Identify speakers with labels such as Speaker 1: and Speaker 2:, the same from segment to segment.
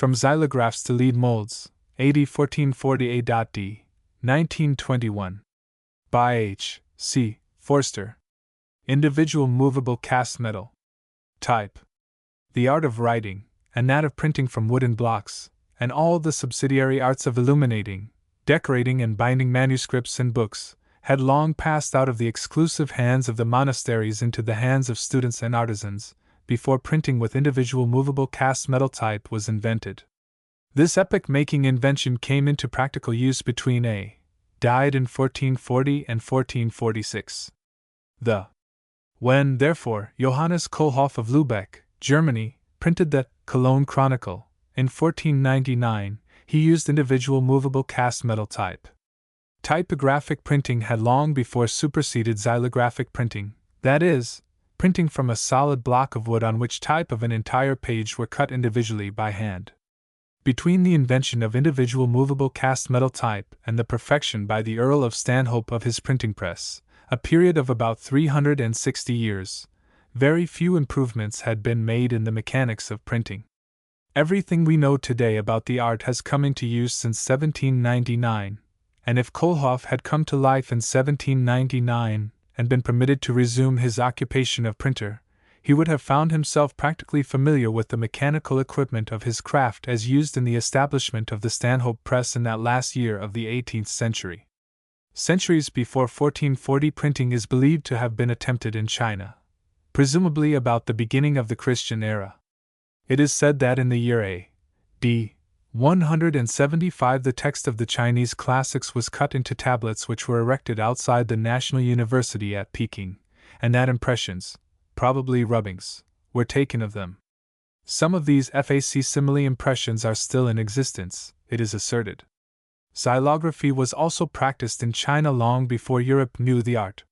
Speaker 1: From Xylographs to Lead Molds, AD 1440A.D. 1921. By H. C. Forster. Individual movable cast metal. Type. The art of writing, and that of printing from wooden blocks, and all the subsidiary arts of illuminating, decorating, and binding manuscripts and books, had long passed out of the exclusive hands of the monasteries into the hands of students and artisans, before printing with individual movable cast metal type was invented. This epoch-making invention came into practical use between A. died in 1440 and 1446. When, therefore, Johannes Kohlhoff of Lübeck, Germany, printed the Cologne Chronicle in 1499, he used individual movable cast metal type. Typographic printing had long before superseded xylographic printing, that is, printing from a solid block of wood on which type of an entire page were cut individually by hand. Between the invention of individual movable cast metal type and the perfection by the Earl of Stanhope of his printing press, a period of about 360 years, very few improvements had been made in the mechanics of printing. Everything we know today about the art has come into use since 1799, and if Kohlhoff had come to life in 1799 and been permitted to resume his occupation of printer, he would have found himself practically familiar with the mechanical equipment of his craft as used in the establishment of the Stanhope Press in that last year of the 18th century. Centuries before 1440, printing is believed to have been attempted in China, presumably about the beginning of the Christian era. It is said that in the year A.D. 175 the text of the Chinese classics was cut into tablets which were erected outside the National University at Peking, and that impressions, probably rubbings, were taken of them. Some of these facsimile impressions are still in existence, it is asserted. Xylography was also practiced in China long before Europe knew the art.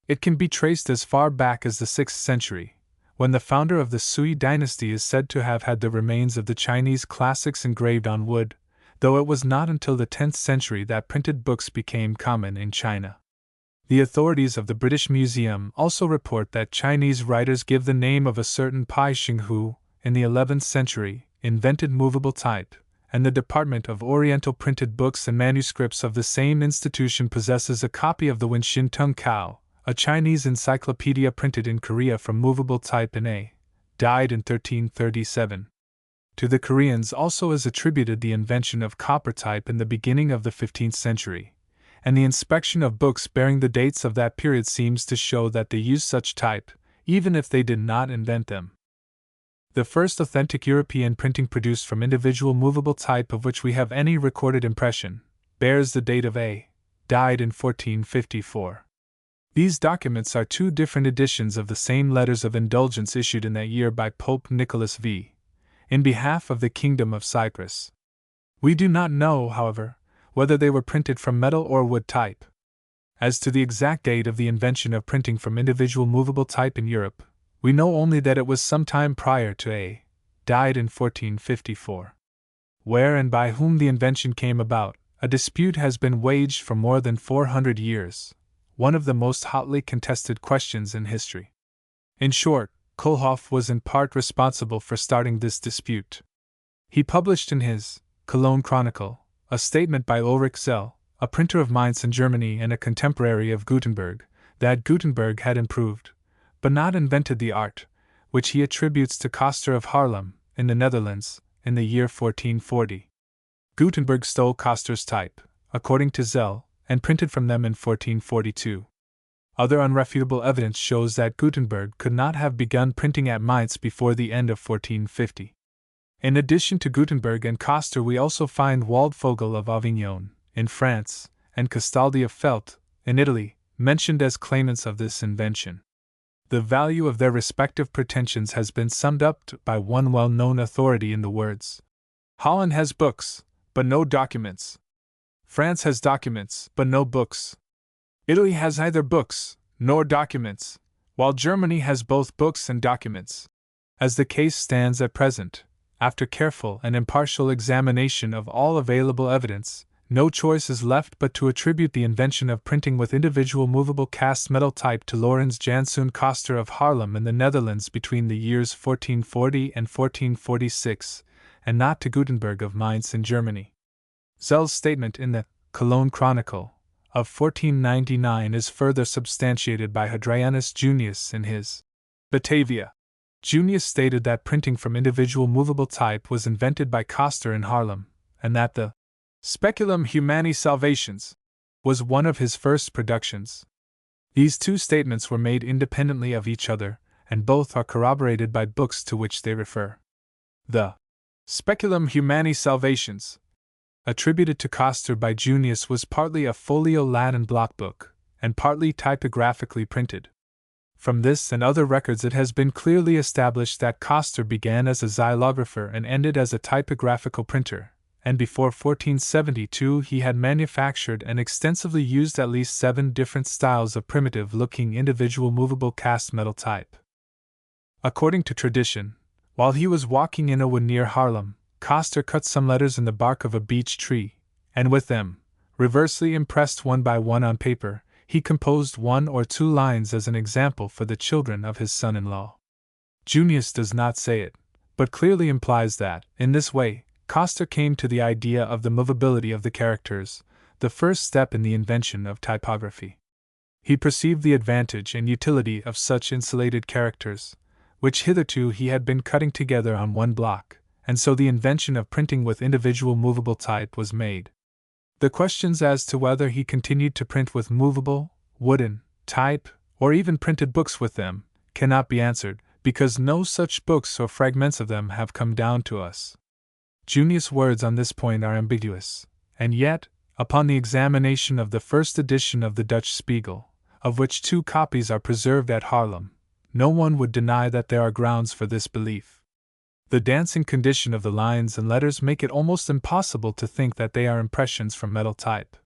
Speaker 1: It can be traced as far back as the 6th century, when the founder of the Sui dynasty is said to have had the remains of the Chinese classics engraved on wood, though it was not until the 10th century that printed books became common in China. The authorities of the British Museum also report that Chinese writers give the name of a certain Pai Xing who, in the 11th century, invented movable type, and the Department of Oriental Printed Books and Manuscripts of the same institution possesses a copy of the Wenshin Tung Kao, a Chinese encyclopedia printed in Korea from movable type in A. died in 1337. To the Koreans also is attributed the invention of copper type in the beginning of the 15th century, and the inspection of books bearing the dates of that period seems to show that they used such type, even if they did not invent them. The first authentic European printing produced from individual movable type of which we have any recorded impression, bears the date of A. died in 1454. These documents are two different editions of the same letters of indulgence issued in that year by Pope Nicholas V. in behalf of the Kingdom of Cyprus. We do not know, however, whether they were printed from metal or wood type. As to the exact date of the invention of printing from individual movable type in Europe, we know only that it was some time prior to A. died in 1454. Where and by whom the invention came about, a dispute has been waged for more than 400 years, one of the most hotly contested questions in history. In short, Kohlhoff was in part responsible for starting this dispute. He published in his Cologne Chronicle a statement by Ulrich Zell, a printer of Mainz in Germany and a contemporary of Gutenberg, that Gutenberg had improved, but not invented the art, which he attributes to Coster of Haarlem, in the Netherlands, in the year 1440. Gutenberg stole Coster's type, according to Zell, and printed from them in 1442. Other unrefutable evidence shows that Gutenberg could not have begun printing at Mainz before the end of 1450. In addition to Gutenberg and Coster, we also find Waldvogel of Avignon, in France, and Castaldi of Felt, in Italy, mentioned as claimants of this invention. The value of their respective pretensions has been summed up by one well-known authority in the words: Holland has books, but no documents. France has documents, but no books. Italy has neither books nor documents, while Germany has both books and documents. As the case stands at present, after careful and impartial examination of all available evidence, no choice is left but to attribute the invention of printing with individual movable cast metal type to Lorenz Janszoon Coster of Haarlem in the Netherlands between the years 1440 and 1446, and not to Gutenberg of Mainz in Germany. Zell's statement in the Cologne Chronicle of 1499 is further substantiated by Hadrianus Junius in his Batavia. Junius stated that printing from individual movable type was invented by Coster in Haarlem, and that the Speculum Humani Salvations was one of his first productions. These two statements were made independently of each other, and both are corroborated by books to which they refer. The Speculum Humani Salvations, attributed to Coster by Junius, was partly a folio Latin block book, and partly typographically printed. From this and other records it has been clearly established that Coster began as a xylographer and ended as a typographical printer, and before 1472 he had manufactured and extensively used at least 7 different styles of primitive-looking individual movable cast metal type. According to tradition, while he was walking in a wood near Haarlem, Coster cut some letters in the bark of a beech tree, and with them, reversely impressed one by one on paper, he composed 1 or 2 lines as an example for the children of his son-in-law. Junius does not say it, but clearly implies that, in this way, Coster came to the idea of the movability of the characters, the first step in the invention of typography. He perceived the advantage and utility of such insulated characters, which hitherto he had been cutting together on one block, and so the invention of printing with individual movable type was made. The questions as to whether he continued to print with movable, wooden, type, or even printed books with them, cannot be answered, because no such books or fragments of them have come down to us. Junius' words on this point are ambiguous, and yet, upon the examination of the first edition of the Dutch Spiegel, of which 2 copies are preserved at Haarlem, no one would deny that there are grounds for this belief. The dancing condition of the lines and letters make it almost impossible to think that they are impressions from metal type.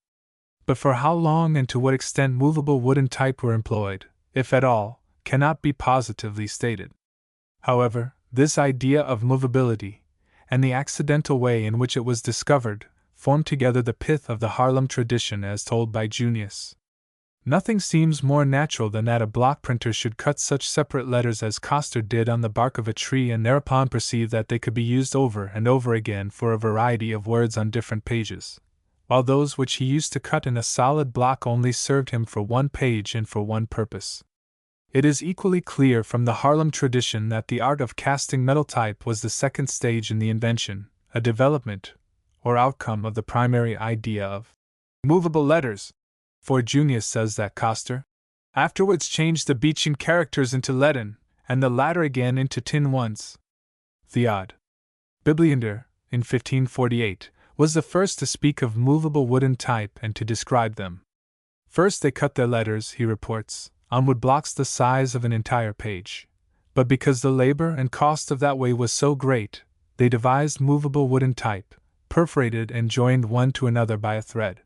Speaker 1: But for how long and to what extent movable wooden type were employed, if at all, cannot be positively stated. However, this idea of movability, and the accidental way in which it was discovered, form together the pith of the Haarlem tradition as told by Junius. Nothing seems more natural than that a block printer should cut such separate letters as Coster did on the bark of a tree and thereupon perceive that they could be used over and over again for a variety of words on different pages, while those which he used to cut in a solid block only served him for one page and for one purpose. It is equally clear from the Haarlem tradition that the art of casting metal type was the second stage in the invention, a development, or outcome of the primary idea of movable letters. For Junius says that Coster afterwards changed the beechen characters into leaden, and the latter again into tin ones. Theod Bibliander, in 1548, was the first to speak of movable wooden type and to describe them. First they cut their letters, he reports, on wood blocks the size of an entire page, but because the labor and cost of that way was so great, they devised movable wooden type, perforated and joined one to another by a thread.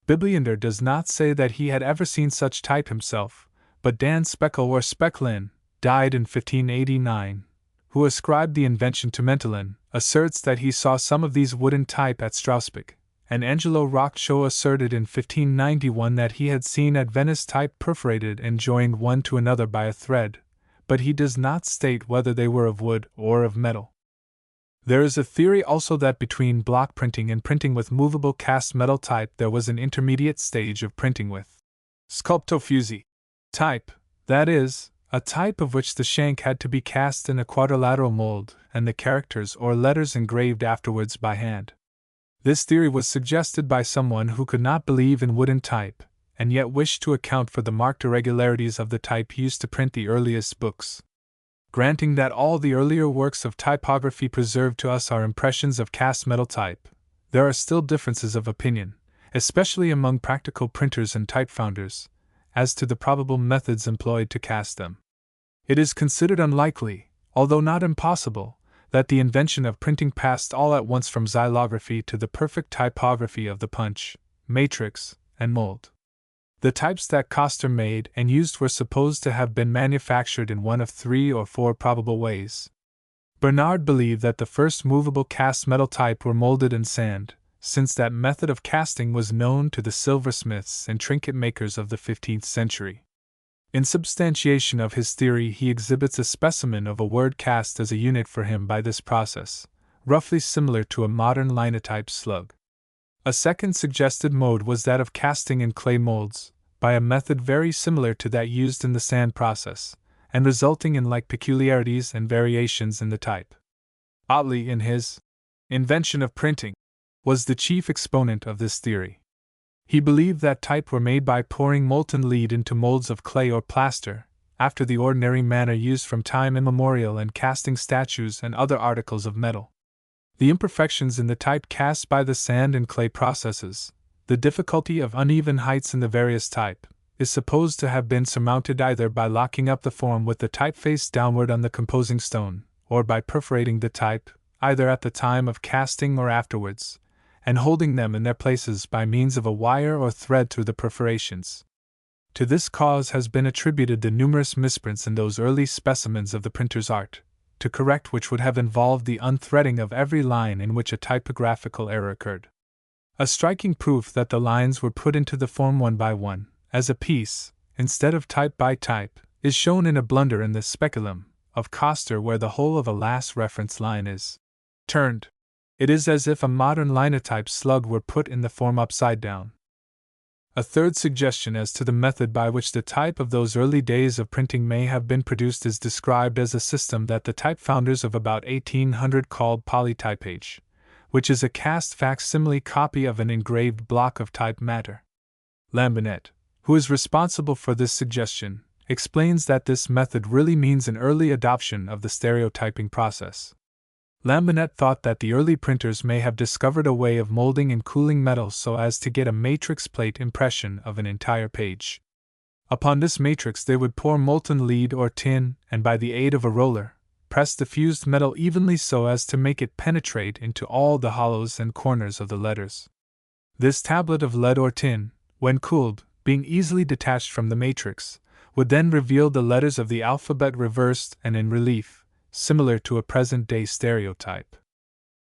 Speaker 1: Bibliander does not say that he had ever seen such type himself, but Dan Speckle or Specklin, died in 1589, who ascribed the invention to Mentelin, asserts that he saw some of these wooden type at Strausbeck, and Angelo Rocccio asserted in 1591 that he had seen at Venice type perforated and joined one to another by a thread, but he does not state whether they were of wood or of metal. There is a theory also that between block printing and printing with movable cast metal type there was an intermediate stage of printing with sculptofusi type, that is, a type of which the shank had to be cast in a quadrilateral mold and the characters or letters engraved afterwards by hand. This theory was suggested by someone who could not believe in wooden type, and yet wished to account for the marked irregularities of the type used to print the earliest books. Granting that all the earlier works of typography preserved to us are impressions of cast metal type, there are still differences of opinion, especially among practical printers and type founders, as to the probable methods employed to cast them. It is considered unlikely, although not impossible, that the invention of printing passed all at once from xylography to the perfect typography of the punch, matrix, and mold. The types that Coster made and used were supposed to have been manufactured in one of 3 or 4 probable ways. Bernard believed that the first movable cast metal type were molded in sand, since that method of casting was known to the silversmiths and trinket makers of the 15th century. In substantiation of his theory, he exhibits a specimen of a word cast as a unit for him by this process, roughly similar to a modern linotype slug. A second suggested mode was that of casting in clay molds, by a method very similar to that used in the sand process, and resulting in like peculiarities and variations in the type. Otley, in his Invention of Printing, was the chief exponent of this theory. He believed that type were made by pouring molten lead into molds of clay or plaster, after the ordinary manner used from time immemorial and casting statues and other articles of metal. The imperfections in the type cast by the sand and clay processes, the difficulty of uneven heights in the various type, is supposed to have been surmounted either by locking up the form with the type face downward on the composing stone, or by perforating the type, either at the time of casting or afterwards, and holding them in their places by means of a wire or thread through the perforations. To this cause has been attributed the numerous misprints in those early specimens of the printer's art, to correct which would have involved the unthreading of every line in which a typographical error occurred. A striking proof that the lines were put into the form one by one, as a piece, instead of type by type, is shown in a blunder in the speculum of Coster where the whole of a last reference line is turned. It is as if a modern linotype slug were put in the form upside down. A third suggestion as to the method by which the type of those early days of printing may have been produced is described as a system that the type founders of about 1800 called polytypage, which is a cast facsimile copy of an engraved block of type matter. Lambinet, who is responsible for this suggestion, explains that this method really means an early adoption of the stereotyping process. Lambinet thought that the early printers may have discovered a way of molding and cooling metal so as to get a matrix plate impression of an entire page. Upon this matrix they would pour molten lead or tin, and by the aid of a roller, press the fused metal evenly so as to make it penetrate into all the hollows and corners of the letters. This tablet of lead or tin, when cooled, being easily detached from the matrix, would then reveal the letters of the alphabet reversed and in relief, similar to a present-day stereotype.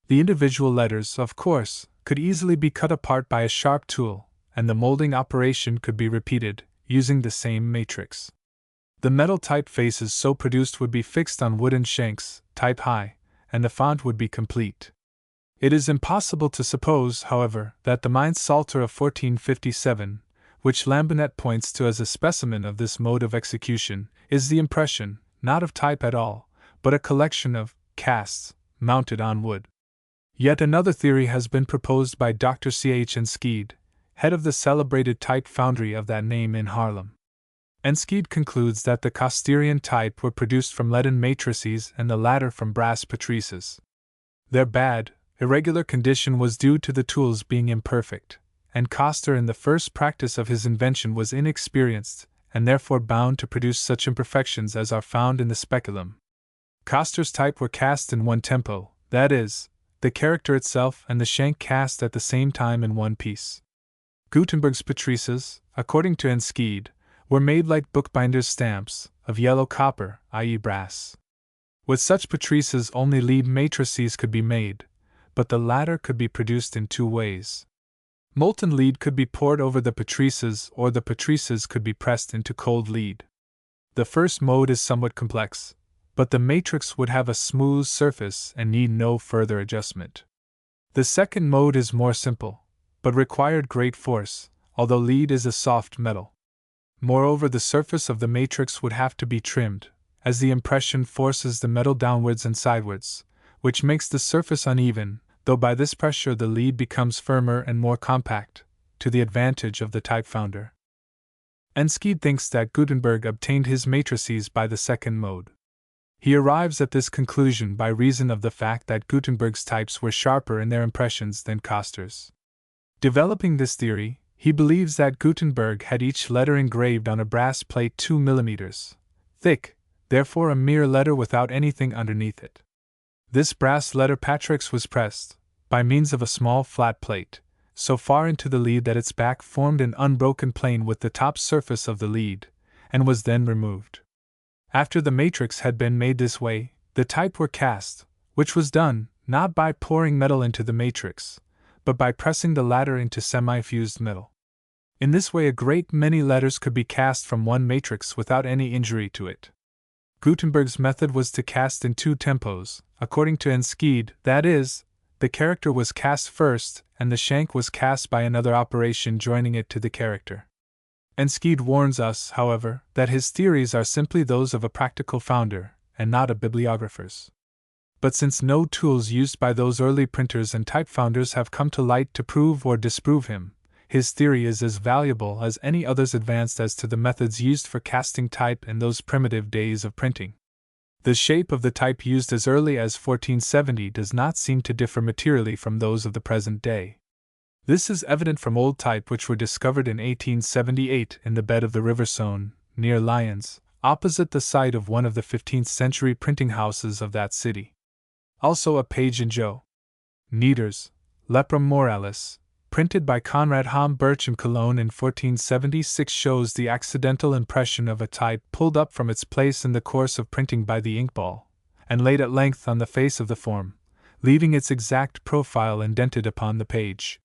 Speaker 1: The individual letters, of course, could easily be cut apart by a sharp tool, and the molding operation could be repeated, using the same matrix. The metal typefaces so produced would be fixed on wooden shanks, type high, and the font would be complete. It is impossible to suppose, however, that the Mainz Psalter of 1457, which Lambinet points to as a specimen of this mode of execution, is the impression, not of type at all, but a collection of casts mounted on wood. Yet another theory has been proposed by Dr. C.H. Enskede, head of the celebrated type foundry of that name in Haarlem. Enskede concludes that the Costerian type were produced from leaden matrices and the latter from brass patrices. Their bad, irregular condition was due to the tools being imperfect, and Coster in the first practice of his invention was inexperienced, and therefore bound to produce such imperfections as are found in the speculum. Coster's type were cast in one tempo, that is, the character itself and the shank cast at the same time in one piece. Gutenberg's patrices, according to Enskede, were made like bookbinders' stamps, of yellow copper, i.e. brass. With such patrices only lead matrices could be made, but the latter could be produced in two ways. Molten lead could be poured over the patrices or the patrices could be pressed into cold lead. The first mode is somewhat complex, but the matrix would have a smooth surface and need no further adjustment. The second mode is more simple, but required great force, although lead is a soft metal. Moreover, the surface of the matrix would have to be trimmed, as the impression forces the metal downwards and sidewards, which makes the surface uneven, though by this pressure the lead becomes firmer and more compact, to the advantage of the type founder. Enskede thinks that Gutenberg obtained his matrices by the second mode. He arrives at this conclusion by reason of the fact that Gutenberg's types were sharper in their impressions than Coster's. Developing this theory, he believes that Gutenberg had each letter engraved on a brass plate 2 mm thick, therefore a mere letter without anything underneath it. This brass letter patrix was pressed, by means of a small flat plate, so far into the lead that its back formed an unbroken plane with the top surface of the lead, and was then removed. After the matrix had been made this way, the type were cast, which was done, not by pouring metal into the matrix, but by pressing the latter into semi-fused metal. In this way a great many letters could be cast from one matrix without any injury to it. Gutenberg's method was to cast in two tempos, according to Enschede, that is, the character was cast first and the shank was cast by another operation joining it to the character. Enschede warns us, however, that his theories are simply those of a practical founder, and not a bibliographer's. But since no tools used by those early printers and type founders have come to light to prove or disprove him, his theory is as valuable as any others advanced as to the methods used for casting type in those primitive days of printing. The shape of the type used as early as 1470 does not seem to differ materially from those of the present day. This is evident from old type which were discovered in 1878 in the bed of the River Saône, near Lyons, opposite the site of one of the 15th-century printing houses of that city. Also a page in Jo. Nieder's Lepra Moralis, printed by Conrad Hom Birch in Cologne in 1476, shows the accidental impression of a type pulled up from its place in the course of printing by the inkball, and laid at length on the face of the form, leaving its exact profile indented upon the page.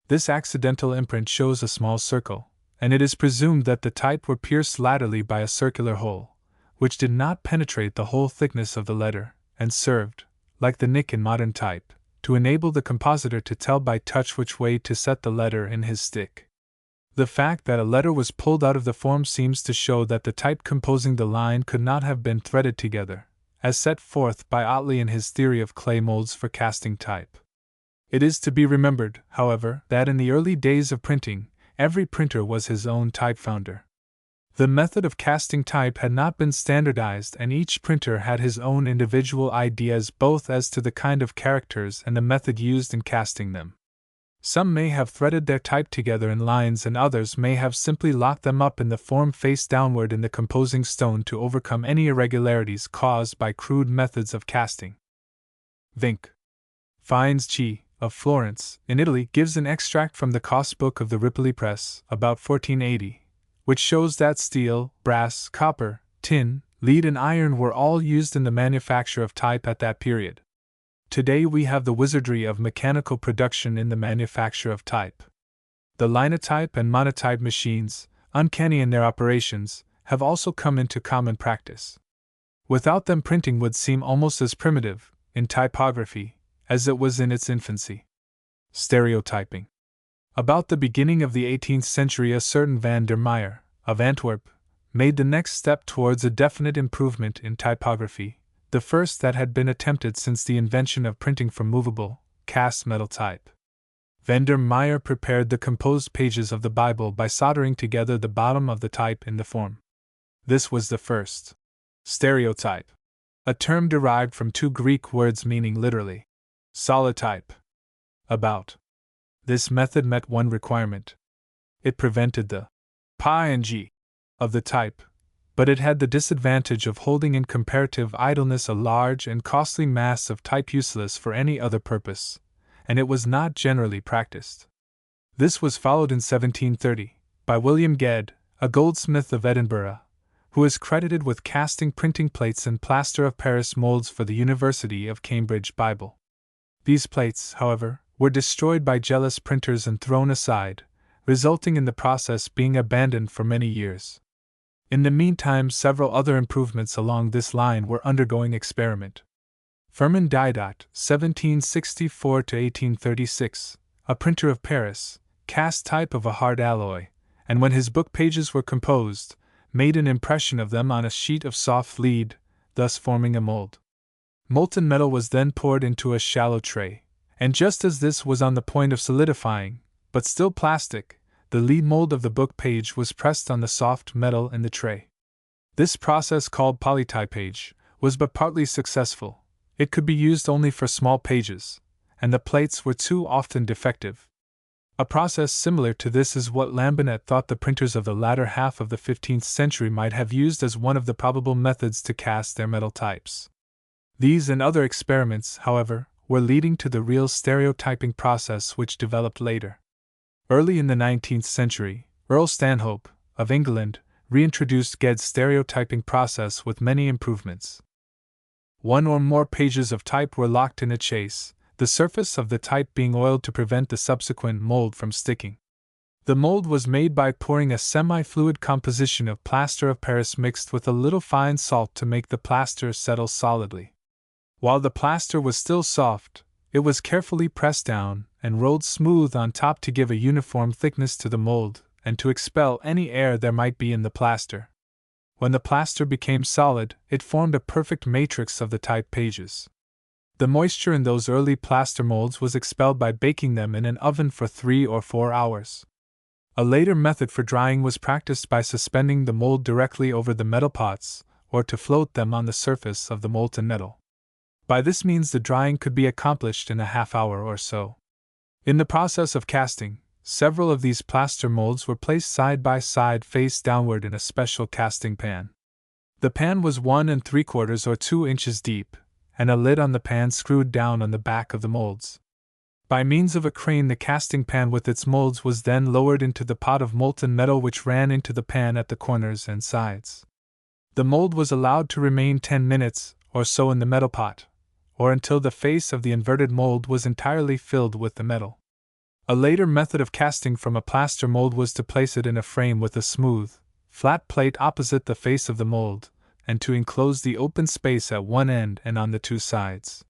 Speaker 1: This accidental imprint shows a small circle, and it is presumed that the type were pierced laterally by a circular hole, which did not penetrate the whole thickness of the letter, and served, like the nick in modern type, to enable the compositor to tell by touch which way to set the letter in his stick. The fact that a letter was pulled out of the form seems to show that the type composing the line could not have been threaded together, as set forth by Otley in his theory of clay molds for casting type. It is to be remembered, however, that in the early days of printing, every printer was his own type founder. The method of casting type had not been standardized, and each printer had his own individual ideas both as to the kind of characters and the method used in casting them. Some may have threaded their type together in lines, and others may have simply locked them up in the form face downward in the composing stone to overcome any irregularities caused by crude methods of casting. Vinck. Fines G. of Florence, in Italy, gives an extract from the cost book of the Ripoli Press, about 1480, which shows that steel, brass, copper, tin, lead, and iron were all used in the manufacture of type at that period. Today we have the wizardry of mechanical production in the manufacture of type. The linotype and monotype machines, uncanny in their operations, have also come into common practice. Without them, printing would seem almost as primitive, in typography, as it was in its infancy. Stereotyping. About the beginning of the 18th century, a certain van der Meyer, of Antwerp, made the next step towards a definite improvement in typography, the first that had been attempted since the invention of printing from movable, cast metal type. Van der Meyer prepared the composed pages of the Bible by soldering together the bottom of the type in the form. This was the first stereotype, a term derived from two Greek words meaning literally solitype, about. This method met one requirement. It prevented the *g* of the type, but it had the disadvantage of holding in comparative idleness a large and costly mass of type useless for any other purpose, and it was not generally practiced. This was followed in 1730 by William Gedd, a goldsmith of Edinburgh, who is credited with casting printing plates and plaster of Paris molds for the University of Cambridge Bible. These plates, however, were destroyed by jealous printers and thrown aside, resulting in the process being abandoned for many years. In the meantime, several other improvements along this line were undergoing experiment. Firmin Didot, 1764–1836, a printer of Paris, cast type of a hard alloy, and when his book pages were composed, made an impression of them on a sheet of soft lead, thus forming a mold. Molten metal was then poured into a shallow tray, and just as this was on the point of solidifying, but still plastic, the lead mold of the book page was pressed on the soft metal in the tray. This process, called polytypage, was but partly successful. It could be used only for small pages, and the plates were too often defective. A process similar to this is what Lambinet thought the printers of the latter half of the 15th century might have used as one of the probable methods to cast their metal types. These and other experiments, however, were leading to the real stereotyping process which developed later. Early in the 19th century, Earl Stanhope, of England, reintroduced Gedd's stereotyping process with many improvements. One or more pages of type were locked in a chase, the surface of the type being oiled to prevent the subsequent mold from sticking. The mold was made by pouring a semi-fluid composition of plaster of Paris mixed with a little fine salt to make the plaster settle solidly. While the plaster was still soft, it was carefully pressed down and rolled smooth on top to give a uniform thickness to the mold and to expel any air there might be in the plaster. When the plaster became solid, it formed a perfect matrix of the type pages. The moisture in those early plaster molds was expelled by baking them in an oven for 3 or 4 hours. A later method for drying was practiced by suspending the mold directly over the metal pots, or to float them on the surface of the molten metal. By this means the drying could be accomplished in a half-hour or so. In the process of casting, several of these plaster molds were placed side by side face downward in a special casting pan. The pan was 1 3/4 or 2 inches deep, and a lid on the pan screwed down on the back of the molds. By means of a crane, the casting pan with its molds was then lowered into the pot of molten metal which ran into the pan at the corners and sides. The mold was allowed to remain 10 minutes or so in the metal pot, or until the face of the inverted mold was entirely filled with the metal. A later method of casting from a plaster mold was to place it in a frame with a smooth, flat plate opposite the face of the mold, and to enclose the open space at one end and on the 2 sides.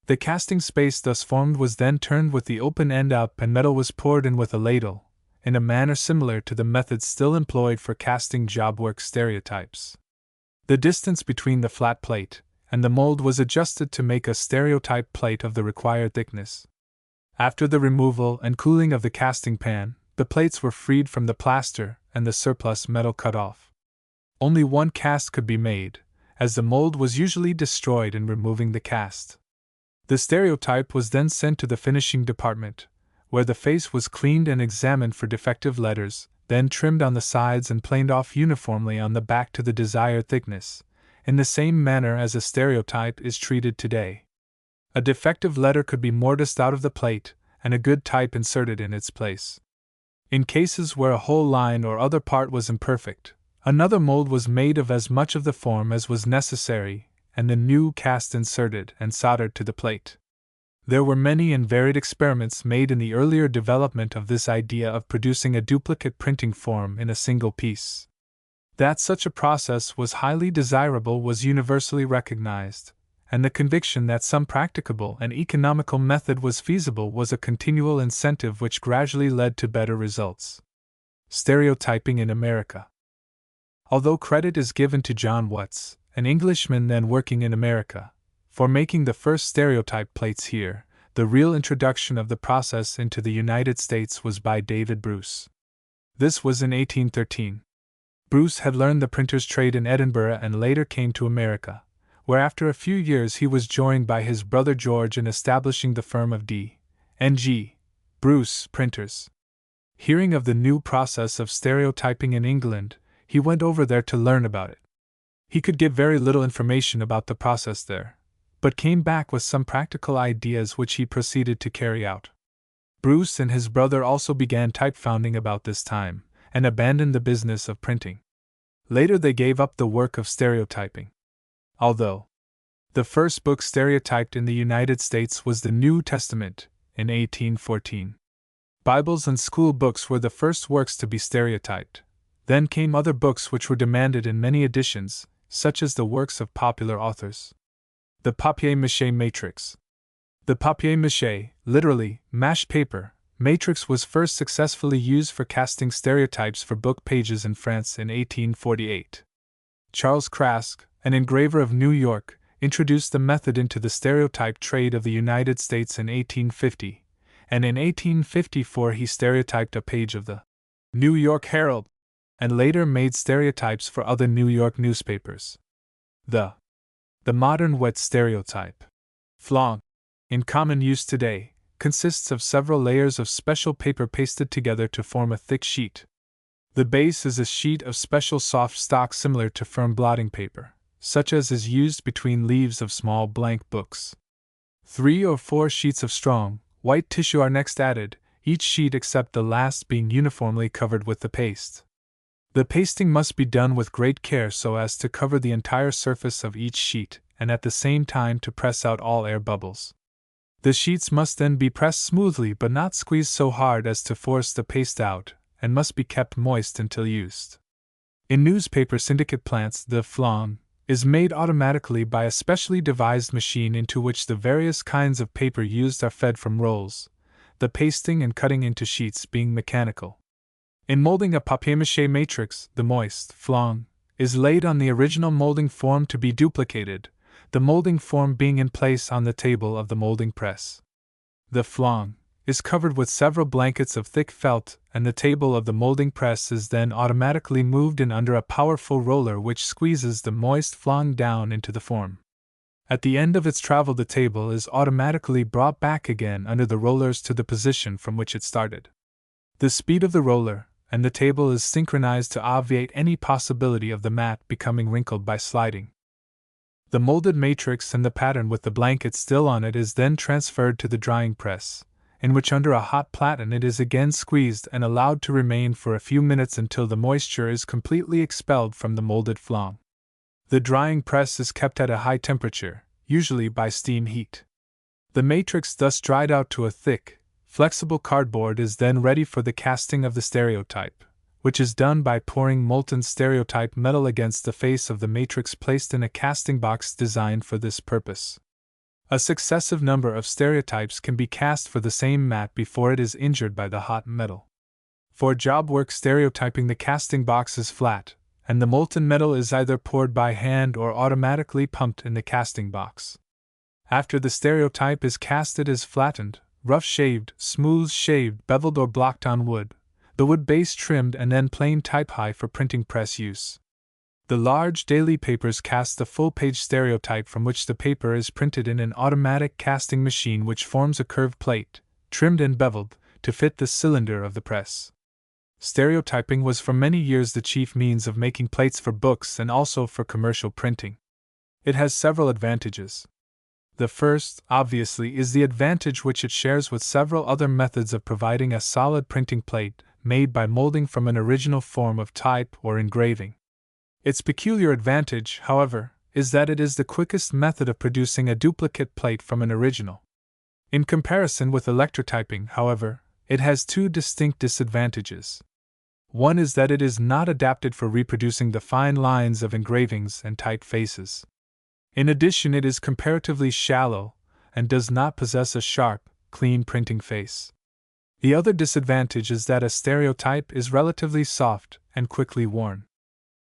Speaker 1: The casting space thus formed was then turned with the open end up and metal was poured in with a ladle, in a manner similar to the method still employed for casting job work stereotypes. The distance between the flat plate and the mold was adjusted to make a stereotype plate of the required thickness. After the removal and cooling of the casting pan, the plates were freed from the plaster and the surplus metal cut off. Only one cast could be made, as the mold was usually destroyed in removing the cast. The stereotype was then sent to the finishing department, where the face was cleaned and examined for defective letters, then trimmed on the sides and planed off uniformly on the back to the desired thickness, in the same manner as a stereotype is treated today. A defective letter could be mortised out of the plate, and a good type inserted in its place. In cases where a whole line or other part was imperfect, another mold was made of as much of the form as was necessary, and the new cast inserted and soldered to the plate. There were many and varied experiments made in the earlier development of this idea of producing a duplicate printing form in a single piece. That such a process was highly desirable was universally recognized, and the conviction that some practicable and economical method was feasible was a continual incentive which gradually led to better results. Stereotyping in America. Although credit is given to John Watts, an Englishman then working in America, for making the first stereotype plates here, the real introduction of the process into the United States was by David Bruce. This was in 1813. Bruce had learned the printer's trade in Edinburgh and later came to America, where after a few years he was joined by his brother George in establishing the firm of D.N.G. Bruce Printers. Hearing of the new process of stereotyping in England, he went over there to learn about it. He could give very little information about the process there, but came back with some practical ideas which he proceeded to carry out. Bruce and his brother also began type founding about this time, and abandoned the business of printing. Later they gave up the work of stereotyping. Although the first book stereotyped in the United States was the New Testament, in 1814. Bibles and school books were the first works to be stereotyped. Then came other books which were demanded in many editions, such as the works of popular authors. The papier-mâché matrix. The papier-mâché, literally, mashed paper, matrix was first successfully used for casting stereotypes for book pages in France in 1848. Charles Craske, an engraver of New York, introduced the method into the stereotype trade of the United States in 1850, and in 1854 he stereotyped a page of the New York Herald, and later made stereotypes for other New York newspapers. The modern wet stereotype, flong, in common use today, consists of several layers of special paper pasted together to form a thick sheet. The base is a sheet of special soft stock similar to firm blotting paper, such as is used between leaves of small blank books. 3 or 4 sheets of strong, white tissue are next added, each sheet except the last being uniformly covered with the paste. The pasting must be done with great care so as to cover the entire surface of each sheet, and at the same time to press out all air bubbles. The sheets must then be pressed smoothly but not squeezed so hard as to force the paste out, and must be kept moist until used. In newspaper syndicate plants, the flang is made automatically by a specially devised machine into which the various kinds of paper used are fed from rolls, the pasting and cutting into sheets being mechanical. In molding a papier-mâché matrix, the moist flang is laid on the original molding form to be duplicated, the molding form being in place on the table of the molding press. The flang is covered with several blankets of thick felt, and the table of the molding press is then automatically moved in under a powerful roller which squeezes the moist flang down into the form. At the end of its travel, the table is automatically brought back again under the rollers to the position from which it started. The speed of the roller and the table is synchronized to obviate any possibility of the mat becoming wrinkled by sliding. The molded matrix and the pattern with the blanket still on it is then transferred to the drying press, in which under a hot platen it is again squeezed and allowed to remain for a few minutes until the moisture is completely expelled from the molded flang. The drying press is kept at a high temperature, usually by steam heat. The matrix thus dried out to a thick, flexible cardboard is then ready for the casting of the stereotype, which is done by pouring molten stereotype metal against the face of the matrix placed in a casting box designed for this purpose. A successive number of stereotypes can be cast for the same mat before it is injured by the hot metal. For job work stereotyping, the casting box is flat, and the molten metal is either poured by hand or automatically pumped in the casting box. After the stereotype is cast, it is flattened, rough-shaved, smooth-shaved, beveled or blocked on wood, the wood base trimmed and then plain type high for printing press use. The large daily papers cast the full-page stereotype from which the paper is printed in an automatic casting machine which forms a curved plate, trimmed and beveled, to fit the cylinder of the press. Stereotyping was for many years the chief means of making plates for books and also for commercial printing. It has several advantages. The first, obviously, is the advantage which it shares with several other methods of providing a solid printing plate made by molding from an original form of type or engraving. Its peculiar advantage, however, is that it is the quickest method of producing a duplicate plate from an original. In comparison with electrotyping, however, it has two distinct disadvantages. One is that it is not adapted for reproducing the fine lines of engravings and typefaces. In addition, it is comparatively shallow and does not possess a sharp, clean printing face. The other disadvantage is that a stereotype is relatively soft and quickly worn.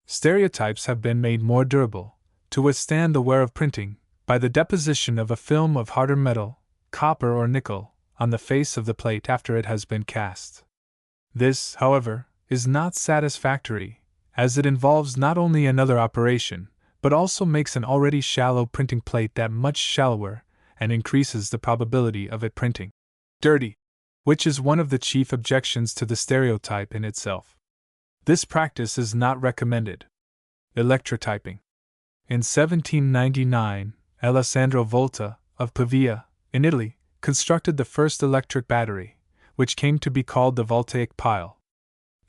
Speaker 1: Stereotypes have been made more durable, to withstand the wear of printing, by the deposition of a film of harder metal, copper or nickel, on the face of the plate after it has been cast. This, however, is not satisfactory, as it involves not only another operation, but also makes an already shallow printing plate that much shallower, and increases the probability of it printing dirty, which is one of the chief objections to the stereotype in itself. This practice is not recommended. Electrotyping. In 1799, Alessandro Volta, of Pavia, in Italy, constructed the first electric battery, which came to be called the voltaic pile.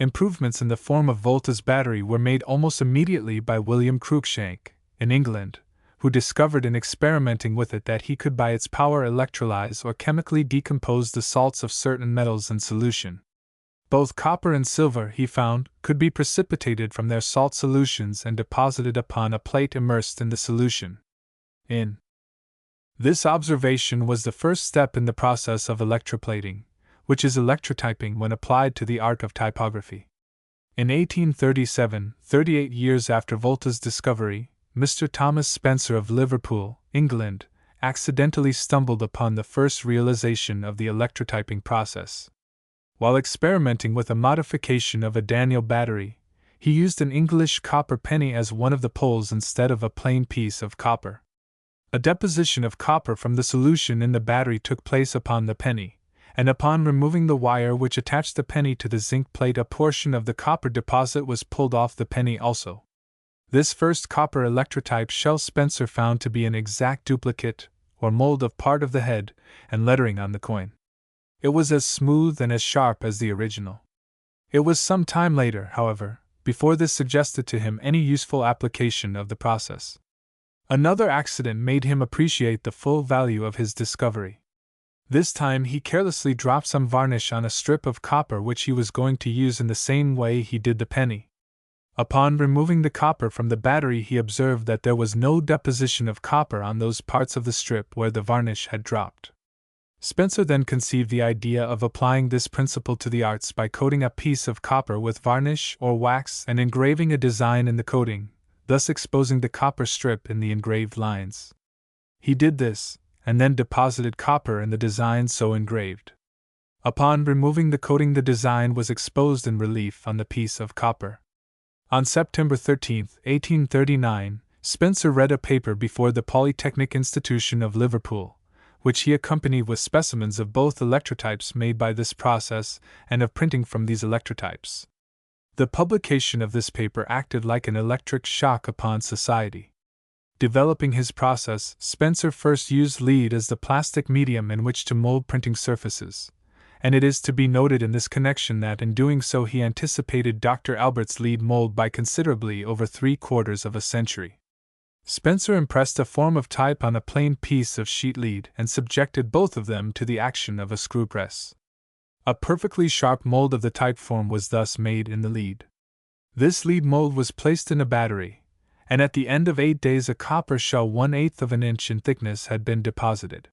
Speaker 1: Improvements in the form of Volta's battery were made almost immediately by William Cruikshank, in England, who discovered in experimenting with it that he could by its power electrolyze or chemically decompose the salts of certain metals in solution. Both copper and silver, he found, could be precipitated from their salt solutions and deposited upon a plate immersed in the solution. This observation was the first step in the process of electroplating, which is electrotyping when applied to the art of typography. In 1837, 38 years after Volta's discovery, Mr. Thomas Spencer of Liverpool, England, accidentally stumbled upon the first realization of the electrotyping process. While experimenting with a modification of a Daniell battery, he used an English copper penny as one of the poles instead of a plain piece of copper. A deposition of copper from the solution in the battery took place upon the penny, and upon removing the wire which attached the penny to the zinc plate, a portion of the copper deposit was pulled off the penny also. This first copper electrotype shell Spencer found to be an exact duplicate, or mold of part of the head and lettering on the coin. It was as smooth and as sharp as the original. It was some time later, however, before this suggested to him any useful application of the process. Another accident made him appreciate the full value of his discovery. This time he carelessly dropped some varnish on a strip of copper which he was going to use in the same way he did the penny. Upon removing the copper from the battery, he observed that there was no deposition of copper on those parts of the strip where the varnish had dropped. Spencer then conceived the idea of applying this principle to the arts by coating a piece of copper with varnish or wax and engraving a design in the coating, thus exposing the copper strip in the engraved lines. He did this, and then deposited copper in the design so engraved. Upon removing the coating, the design was exposed in relief on the piece of copper. On September 13, 1839, Spencer read a paper before the Polytechnic Institution of Liverpool, which he accompanied with specimens of both electrotypes made by this process and of printing from these electrotypes. The publication of this paper acted like an electric shock upon society. Developing his process, Spencer first used lead as the plastic medium in which to mold printing surfaces, and it is to be noted in this connection that in doing so he anticipated Dr. Albert's lead mold by considerably over 3/4 of a century. Spencer impressed a form of type on a plain piece of sheet lead and subjected both of them to the action of a screw press. A perfectly sharp mold of the type form was thus made in the lead. This lead mold was placed in a battery, and at the end of 8 days a copper shell 1/8 of an inch in thickness had been deposited.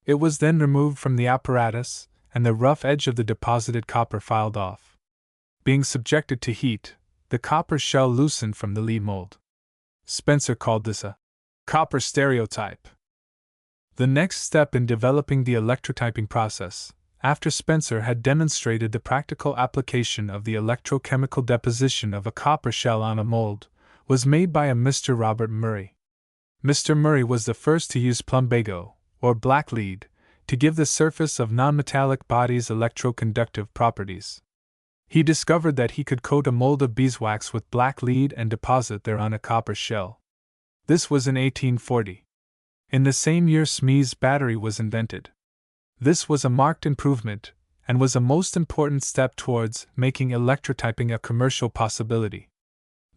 Speaker 1: It was then removed from the apparatus, and the rough edge of the deposited copper filed off. Being subjected to heat, the copper shell loosened from the lead mold. Spencer called this a copper stereotype. The next step in developing the electrotyping process, after Spencer had demonstrated the practical application of the electrochemical deposition of a copper shell on a mold, was made by a Mr. Robert Murray. Mr. Murray was the first to use plumbago, or black lead, to give the surface of nonmetallic bodies electroconductive properties. He discovered that he could coat a mold of beeswax with black lead and deposit thereon a copper shell. This was in 1840. In the same year Smy's battery was invented. This was a marked improvement, and was a most important step towards making electrotyping a commercial possibility.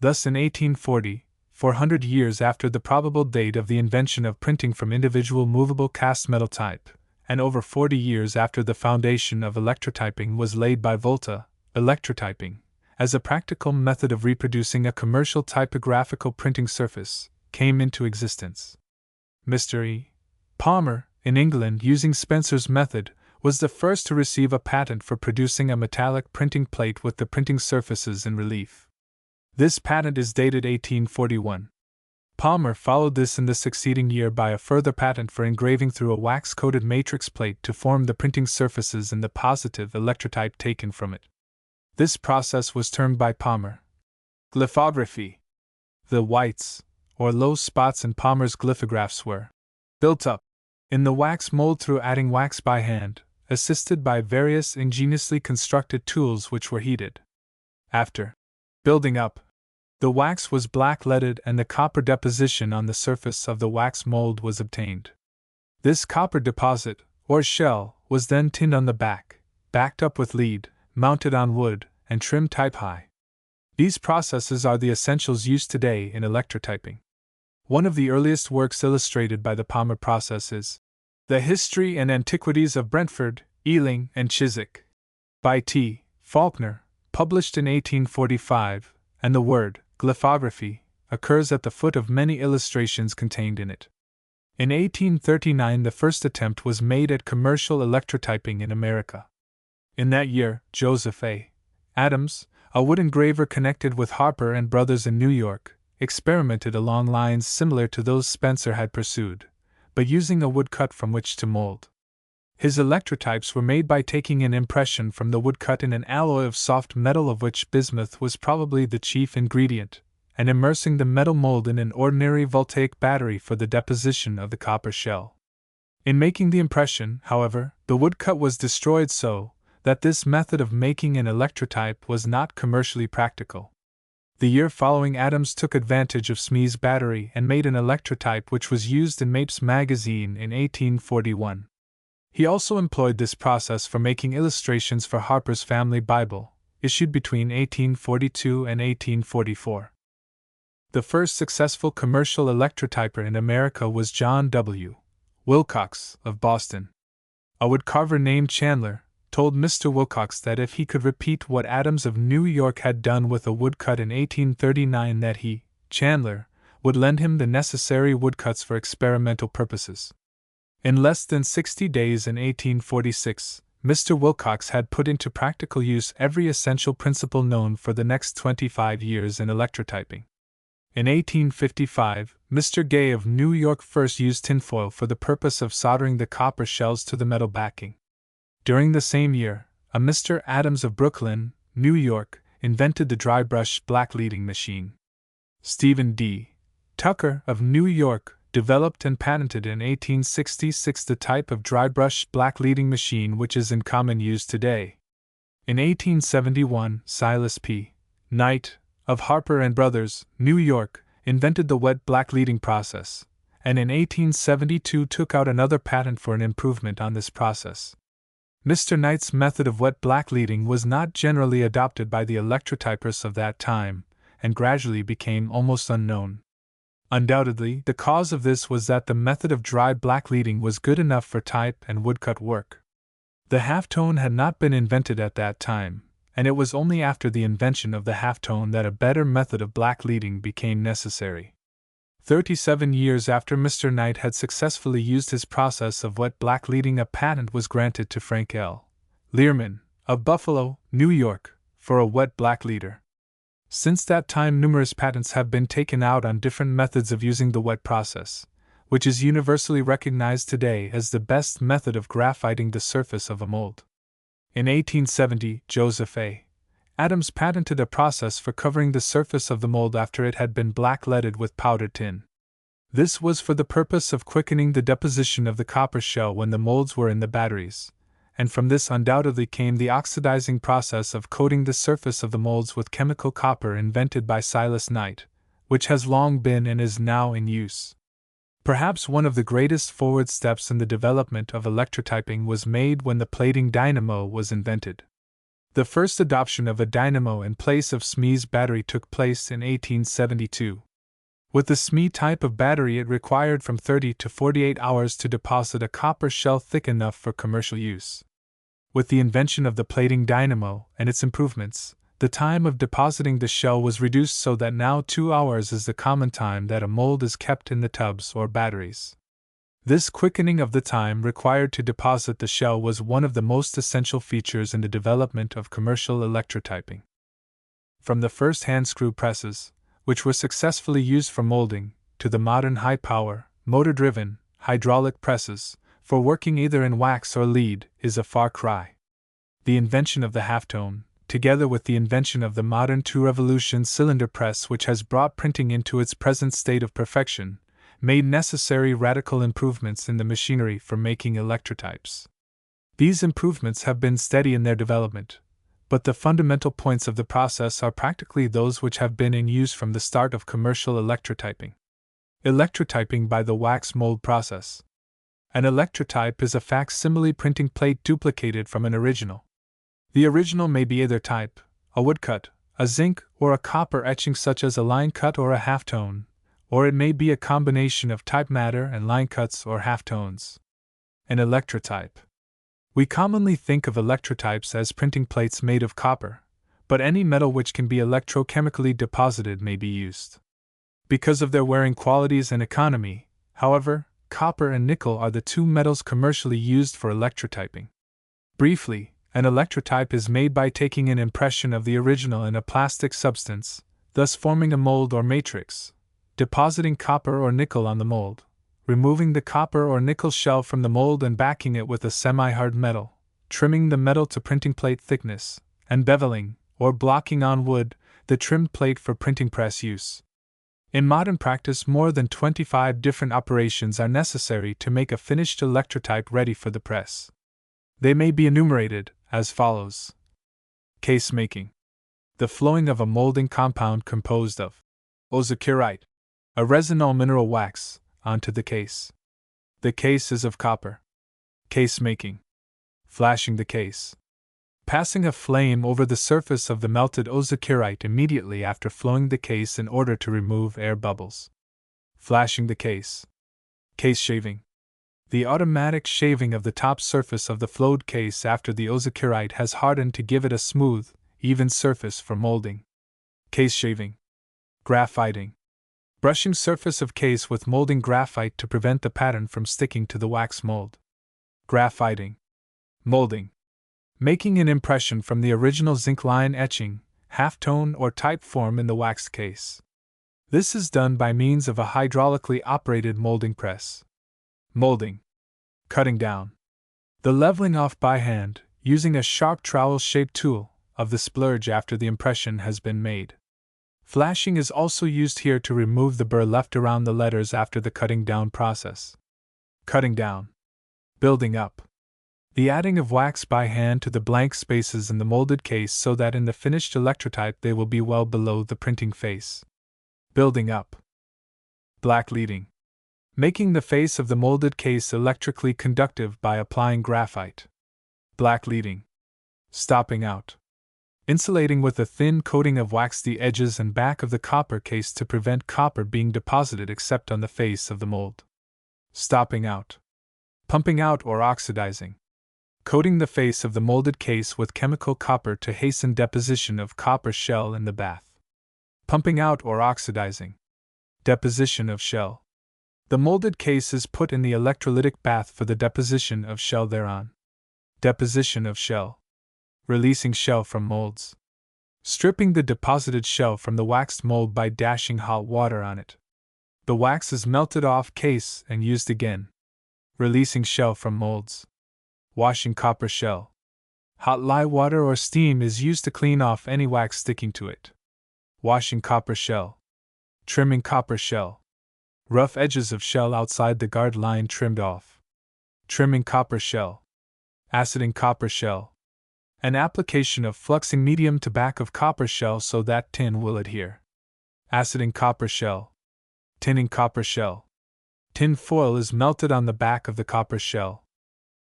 Speaker 1: Thus in 1840, 400 years after the probable date of the invention of printing from individual movable cast metal type, and over 40 years after the foundation of electrotyping was laid by Volta, electrotyping, as a practical method of reproducing a commercial typographical printing surface, came into existence. Mr. E. Palmer, in England, using Spencer's method, was the first to receive a patent for producing a metallic printing plate with the printing surfaces in relief. This patent is dated 1841. Palmer followed this in the succeeding year by a further patent for engraving through a wax-coated matrix plate to form the printing surfaces in the positive electrotype taken from it. This process was termed by Palmer glyphography. The whites, or low spots in Palmer's glyphographs were built up in the wax mold through adding wax by hand, assisted by various ingeniously constructed tools which were heated. After building up, the wax was black-leaded and the copper deposition on the surface of the wax mold was obtained. This copper deposit, or shell, was then tinned on the back, backed up with lead, mounted on wood, and trimmed type high. These processes are the essentials used today in electrotyping. One of the earliest works illustrated by the Palmer process is The History and Antiquities of Brentford, Ealing, and Chiswick, by T. Faulkner, published in 1845, and the word glyphography occurs at the foot of many illustrations contained in it. In 1839, the first attempt was made at commercial electrotyping in America. In that year, Joseph A. Adams, a wood engraver connected with Harper and Brothers in New York, experimented along lines similar to those Spencer had pursued, but using a woodcut from which to mold. His electrotypes were made by taking an impression from the woodcut in an alloy of soft metal of which bismuth was probably the chief ingredient, and immersing the metal mold in an ordinary voltaic battery for the deposition of the copper shell. In making the impression, however, the woodcut was destroyed so that this method of making an electrotype was not commercially practical. The year following, Adams took advantage of Smy's battery and made an electrotype which was used in Mapes magazine in 1841. He also employed this process for making illustrations for Harper's Family Bible, issued between 1842 and 1844. The first successful commercial electrotyper in America was John W. Wilcox, of Boston. A woodcarver named Chandler told Mr. Wilcox that if he could repeat what Adams of New York had done with a woodcut in 1839, that he, Chandler, would lend him the necessary woodcuts for experimental purposes. In less than 60 days in 1846, Mr. Wilcox had put into practical use every essential principle known for the next 25 years in electrotyping. In 1855, Mr. Gay of New York first used tinfoil for the purpose of soldering the copper shells to the metal backing. During the same year, a Mr. Adams of Brooklyn, New York, invented the dry brush black leading machine. Stephen D. Tucker of New York developed and patented in 1866 the type of dry brush black leading machine which is in common use today. In 1871, Silas P. Knight of Harper & Brothers, New York, invented the wet black leading process, and in 1872 took out another patent for an improvement on this process. Mr. Knight's method of wet black leading was not generally adopted by the electrotypists of that time, and gradually became almost unknown. Undoubtedly, the cause of this was that the method of dry black leading was good enough for type and woodcut work. The halftone had not been invented at that time, and it was only after the invention of the halftone that a better method of black leading became necessary. 37 years after Mr. Knight had successfully used his process of wet black leading, a patent was granted to Frank L. Learman, of Buffalo, New York, for a wet black leader. Since that time, numerous patents have been taken out on different methods of using the wet process, which is universally recognized today as the best method of graphiting the surface of a mold. In 1870, Joseph A. Adams patented a process for covering the surface of the mold after it had been black-leaded with powdered tin. This was for the purpose of quickening the deposition of the copper shell when the molds were in the batteries, and from this undoubtedly came the oxidizing process of coating the surface of the molds with chemical copper invented by Silas Knight, which has long been and is now in use. Perhaps one of the greatest forward steps in the development of electrotyping was made when the plating dynamo was invented. The first adoption of a dynamo in place of Smee's battery took place in 1872. With the Smee type of battery, it required from 30 to 48 hours to deposit a copper shell thick enough for commercial use. With the invention of the plating dynamo and its improvements, the time of depositing the shell was reduced so that now 2 hours is the common time that a mold is kept in the tubs or batteries. This quickening of the time required to deposit the shell was one of the most essential features in the development of commercial electrotyping. From the first hand screw presses, which were successfully used for molding, to the modern high-power, motor-driven, hydraulic presses, for working either in wax or lead, is a far cry. The invention of the halftone, together with the invention of the modern two-revolution cylinder press which has brought printing into its present state of perfection, made necessary radical improvements in the machinery for making electrotypes. These improvements have been steady in their development, but the fundamental points of the process are practically those which have been in use from the start of commercial electrotyping. Electrotyping by the wax mold process. An electrotype is a facsimile printing plate duplicated from an original. The original may be either type, a woodcut, a zinc, or a copper etching such as a line cut or a halftone, or it may be a combination of type matter and line cuts or halftones. An electrotype. We commonly think of electrotypes as printing plates made of copper, but any metal which can be electrochemically deposited may be used. Because of their wearing qualities and economy, however, copper and nickel are the two metals commercially used for electrotyping. Briefly, an electrotype is made by taking an impression of the original in a plastic substance, thus forming a mold or matrix, depositing copper or nickel on the mold, removing the copper or nickel shell from the mold and backing it with a semi-hard metal, trimming the metal to printing plate thickness, and beveling, or blocking on wood, the trimmed plate for printing press use. In modern practice, more than 25 different operations are necessary to make a finished electrotype ready for the press. They may be enumerated as follows. Case making. The flowing of a molding compound composed of ozokirite, a resinol mineral wax, onto the case. The case is of copper. Case making. Flashing the case. Passing a flame over the surface of the melted ozokirite immediately after flowing the case in order to remove air bubbles. Flashing the case. Case shaving. The automatic shaving of the top surface of the flowed case after the ozokirite has hardened to give it a smooth, even surface for molding. Case shaving. Graphiting. Brushing surface of case with molding graphite to prevent the pattern from sticking to the wax mold. Graphiting. Molding. Making an impression from the original zinc line etching, halftone or type form in the waxed case. This is done by means of a hydraulically operated molding press. Molding. Cutting down. The leveling off by hand, using a sharp trowel-shaped tool, of the splurge after the impression has been made. Flashing is also used here to remove the burr left around the letters after the cutting down process. Cutting down. Building up. The adding of wax by hand to the blank spaces in the molded case so that in the finished electrotype they will be well below the printing face. Building up. Black leading. Making the face of the molded case electrically conductive by applying graphite. Black leading. Stopping out. Insulating with a thin coating of wax the edges and back of the copper case to prevent copper being deposited except on the face of the mold. Stopping out. Pumping out or oxidizing. Coating the face of the molded case with chemical copper to hasten deposition of copper shell in the bath. Pumping out or oxidizing. Deposition of shell. The molded case is put in the electrolytic bath for the deposition of shell thereon. Deposition of shell. Releasing shell from molds. Stripping the deposited shell from the waxed mold by dashing hot water on it. The wax is melted off case and used again. Releasing shell from molds. Washing copper shell. Hot lye water or steam is used to clean off any wax sticking to it. Washing copper shell. Trimming copper shell. Rough edges of shell outside the guard line trimmed off. Trimming copper shell. Aciding copper shell. An application of fluxing medium to back of copper shell so that tin will adhere. Aciding copper shell. Tinning copper shell. Tin foil is melted on the back of the copper shell.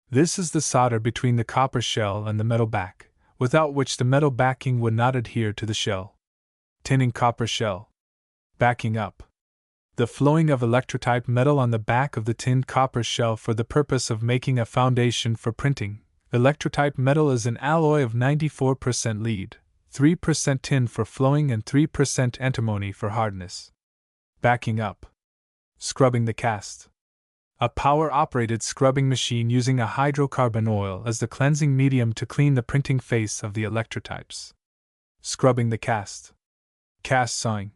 Speaker 1: This is the solder between the copper shell and the metal back, without which the metal backing would not adhere to the shell. Tinning copper shell. Backing up. The flowing of electrotype metal on the back of the tinned copper shell for the purpose of making a foundation for printing. Electrotype metal is an alloy of 94% lead, 3% tin for flowing and 3% antimony for hardness. Backing up. Scrubbing the cast. A power-operated scrubbing machine using a hydrocarbon oil as the cleansing medium to clean the printing face of the electrotypes. Scrubbing the cast. Cast sawing.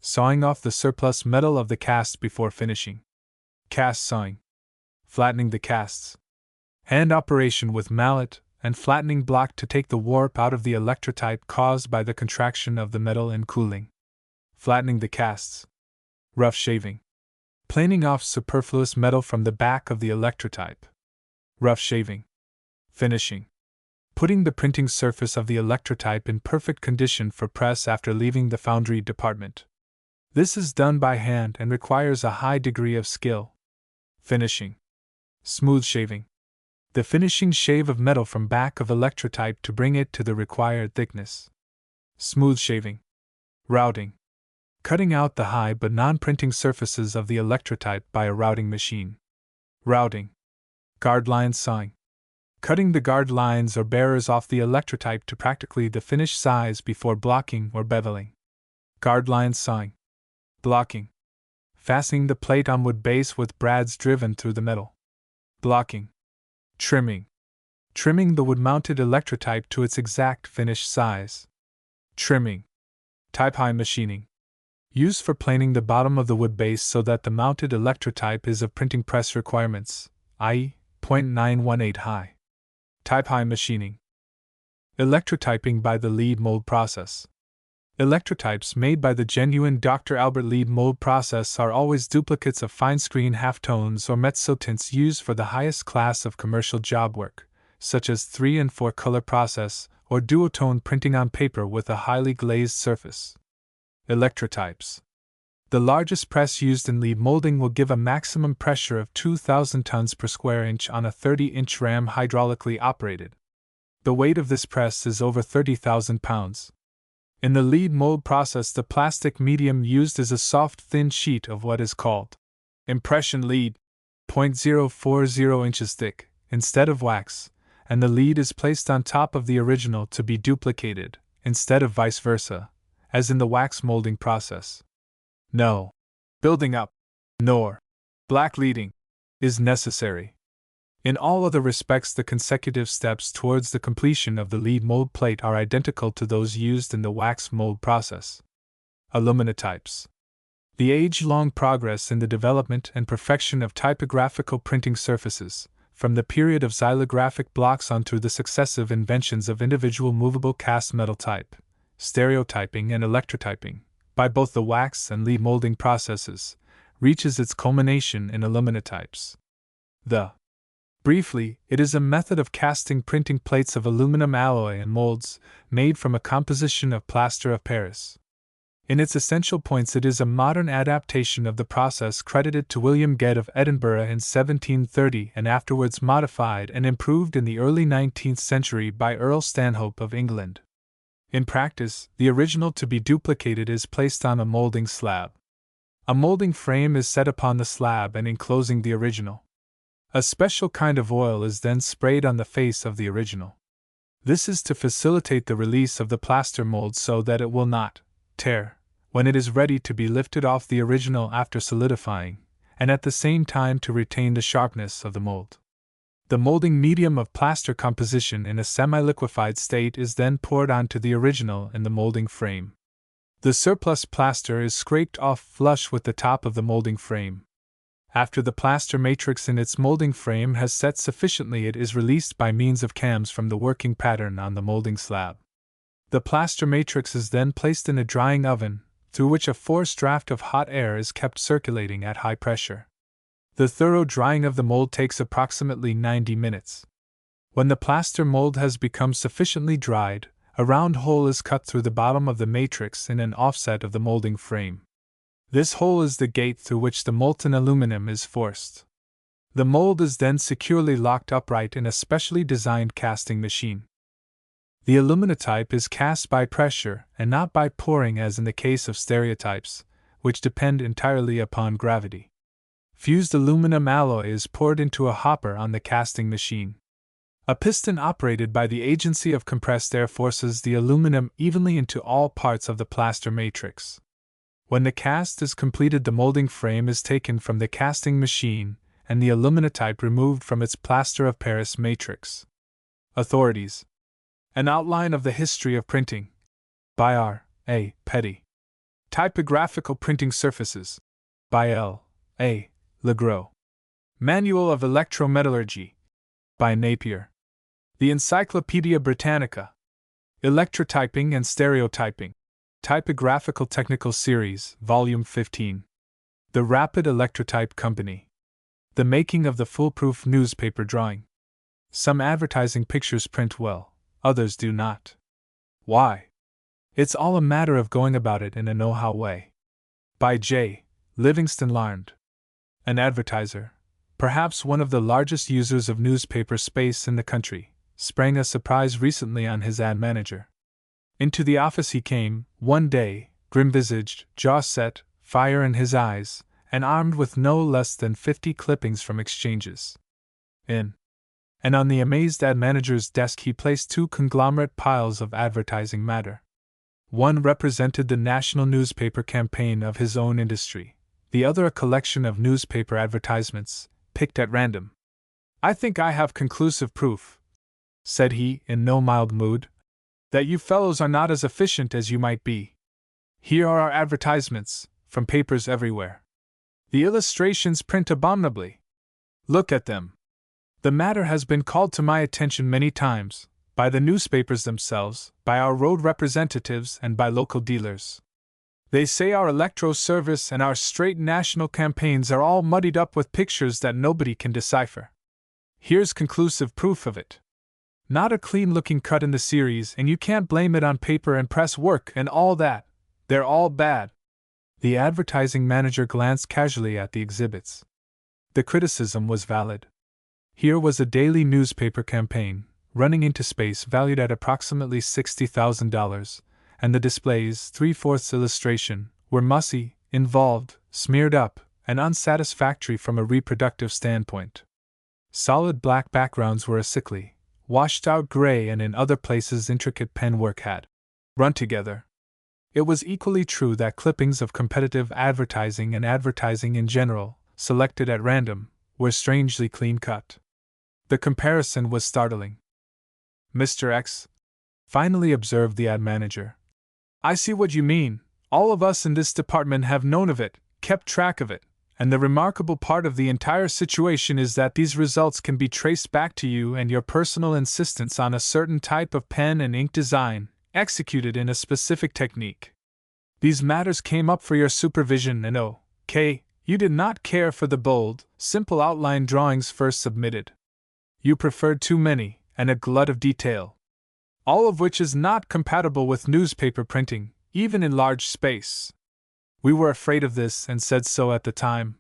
Speaker 1: Sawing off the surplus metal of the cast before finishing. Cast sawing. Flattening the casts. Hand operation with mallet and flattening block to take the warp out of the electrotype caused by the contraction of the metal in cooling. Flattening the casts. Rough shaving. Planing off superfluous metal from the back of the electrotype. Rough shaving. Finishing. Putting the printing surface of the electrotype in perfect condition for press after leaving the foundry department. This is done by hand and requires a high degree of skill. Finishing. Smooth shaving. The finishing shave of metal from back of electrotype to bring it to the required thickness. Smooth shaving. Routing. Cutting out the high but non-printing surfaces of the electrotype by a routing machine. Routing. Guard line sawing. Cutting the guard lines or bearers off the electrotype to practically the finished size before blocking or beveling. Guard line sawing. Blocking. Fastening the plate on wood base with brads driven through the metal. Blocking. Trimming. Trimming the wood-mounted electrotype to its exact finished size. Trimming. Type-high machining. Used for planing the bottom of the wood base so that the mounted electrotype is of printing press requirements, i.e., 0.918 high. Type-high machining. Electrotyping by the lead mold process. Electrotypes made by the genuine Dr. Albert lead mold process are always duplicates of fine-screen halftones or mezzotints used for the highest class of commercial job work, such as 3 and 4 color process or duotone printing on paper with a highly glazed surface. Electrotypes. The largest press used in lead molding will give a maximum pressure of 2,000 tons per square inch on a 30-inch ram hydraulically operated. The weight of this press is over 30,000 pounds. In the lead mold process, the plastic medium used is a soft, thin sheet of what is called impression lead. 0.040 inches thick, instead of wax, and the lead is placed on top of the original to be duplicated, instead of vice versa, as in the wax molding process. No building up, nor black leading, is necessary. In all other respects, the consecutive steps towards the completion of the lead mold plate are identical to those used in the wax mold process. Aluminatypes. The age-long progress in the development and perfection of typographical printing surfaces, from the period of xylographic blocks on through the successive inventions of individual movable cast metal type, stereotyping and electrotyping, by both the wax and lead molding processes, reaches its culmination in aluminatypes. Briefly, it is a method of casting printing plates of aluminum alloy and molds made from a composition of plaster of Paris. In its essential points, it is a modern adaptation of the process credited to William Gedd of Edinburgh in 1730 and afterwards modified and improved in the early 19th century by Earl Stanhope of England. In practice, the original to be duplicated is placed on a molding slab. A molding frame is set upon the slab and enclosing the original. A special kind of oil is then sprayed on the face of the original. This is to facilitate the release of the plaster mold so that it will not tear when it is ready to be lifted off the original after solidifying, and at the same time to retain the sharpness of the mold. The molding medium of plaster composition in a semi-liquefied state is then poured onto the original in the molding frame. The surplus plaster is scraped off flush with the top of the molding frame. After the plaster matrix in its molding frame has set sufficiently, it is released by means of cams from the working pattern on the molding slab. The plaster matrix is then placed in a drying oven, through which a forced draft of hot air is kept circulating at high pressure. The thorough drying of the mold takes approximately 90 minutes. When the plaster mold has become sufficiently dried, a round hole is cut through the bottom of the matrix in an offset of the molding frame. This hole is the gate through which the molten aluminum is forced. The mold is then securely locked upright in a specially designed casting machine. The aluminatype is cast by pressure and not by pouring as in the case of stereotypes, which depend entirely upon gravity. Fused aluminum alloy is poured into a hopper on the casting machine. A piston operated by the agency of compressed air forces the aluminum evenly into all parts of the plaster matrix. When the cast is completed, the molding frame is taken from the casting machine and the aluminatype removed from its plaster of Paris matrix. Authorities. An Outline of the History of Printing, by R. A. Petty. Typographical Printing Surfaces, by L. A. Legros. Manual of Electrometallurgy, by Napier. The Encyclopaedia Britannica. Electrotyping and Stereotyping. Typographical Technical Series, Volume 15. The Rapid Electrotype Company. The Making of the Foolproof Newspaper Drawing. Some advertising pictures print well. Others do not. Why? It's all a matter of going about it in a know-how way. By J. Livingston Larned. An advertiser, perhaps one of the largest users of newspaper space in the country, sprang a surprise recently on his ad manager. Into the office he came, one day, grim-visaged, jaw set, fire in his eyes, and armed with no less than 50 clippings from exchanges. And on the amazed ad manager's desk he placed two conglomerate piles of advertising matter. One represented the national newspaper campaign of his own industry, the other a collection of newspaper advertisements, picked at random. "I think I have conclusive proof," said he, in no mild mood, "that you fellows are not as efficient as you might be. Here are our advertisements, from papers everywhere. The illustrations print abominably. Look at them. The matter has been called to my attention many times, by the newspapers themselves, by our road representatives, and by local dealers. They say our electro service and our straight national campaigns are all muddied up with pictures that nobody can decipher. Here's conclusive proof of it. Not a clean-looking cut in the series, and you can't blame it on paper and press work and all that. They're all bad." The advertising manager glanced casually at the exhibits. The criticism was valid. Here was a daily newspaper campaign, running into space valued at approximately $60,000, and the displays, 3/4 illustration, were mussy, involved, smeared up, and unsatisfactory from a reproductive standpoint. Solid black backgrounds were a sickly, washed-out gray, and in other places intricate pen work had run together. It was equally true that clippings of competitive advertising and advertising in general, selected at random, were strangely clean-cut. The comparison was startling. "Mr. X," finally observed the ad manager, "I see what you mean. All of us in this department have known of it, kept track of it, and the remarkable part of the entire situation is that these results can be traced back to you and your personal insistence on a certain type of pen and ink design, executed in a specific technique. These matters came up for your supervision, and OK, you did not care for the bold, simple outline drawings first submitted. You preferred too many, and a glut of detail. All of which is not compatible with newspaper printing, even in large space. We were afraid of this and said so at the time.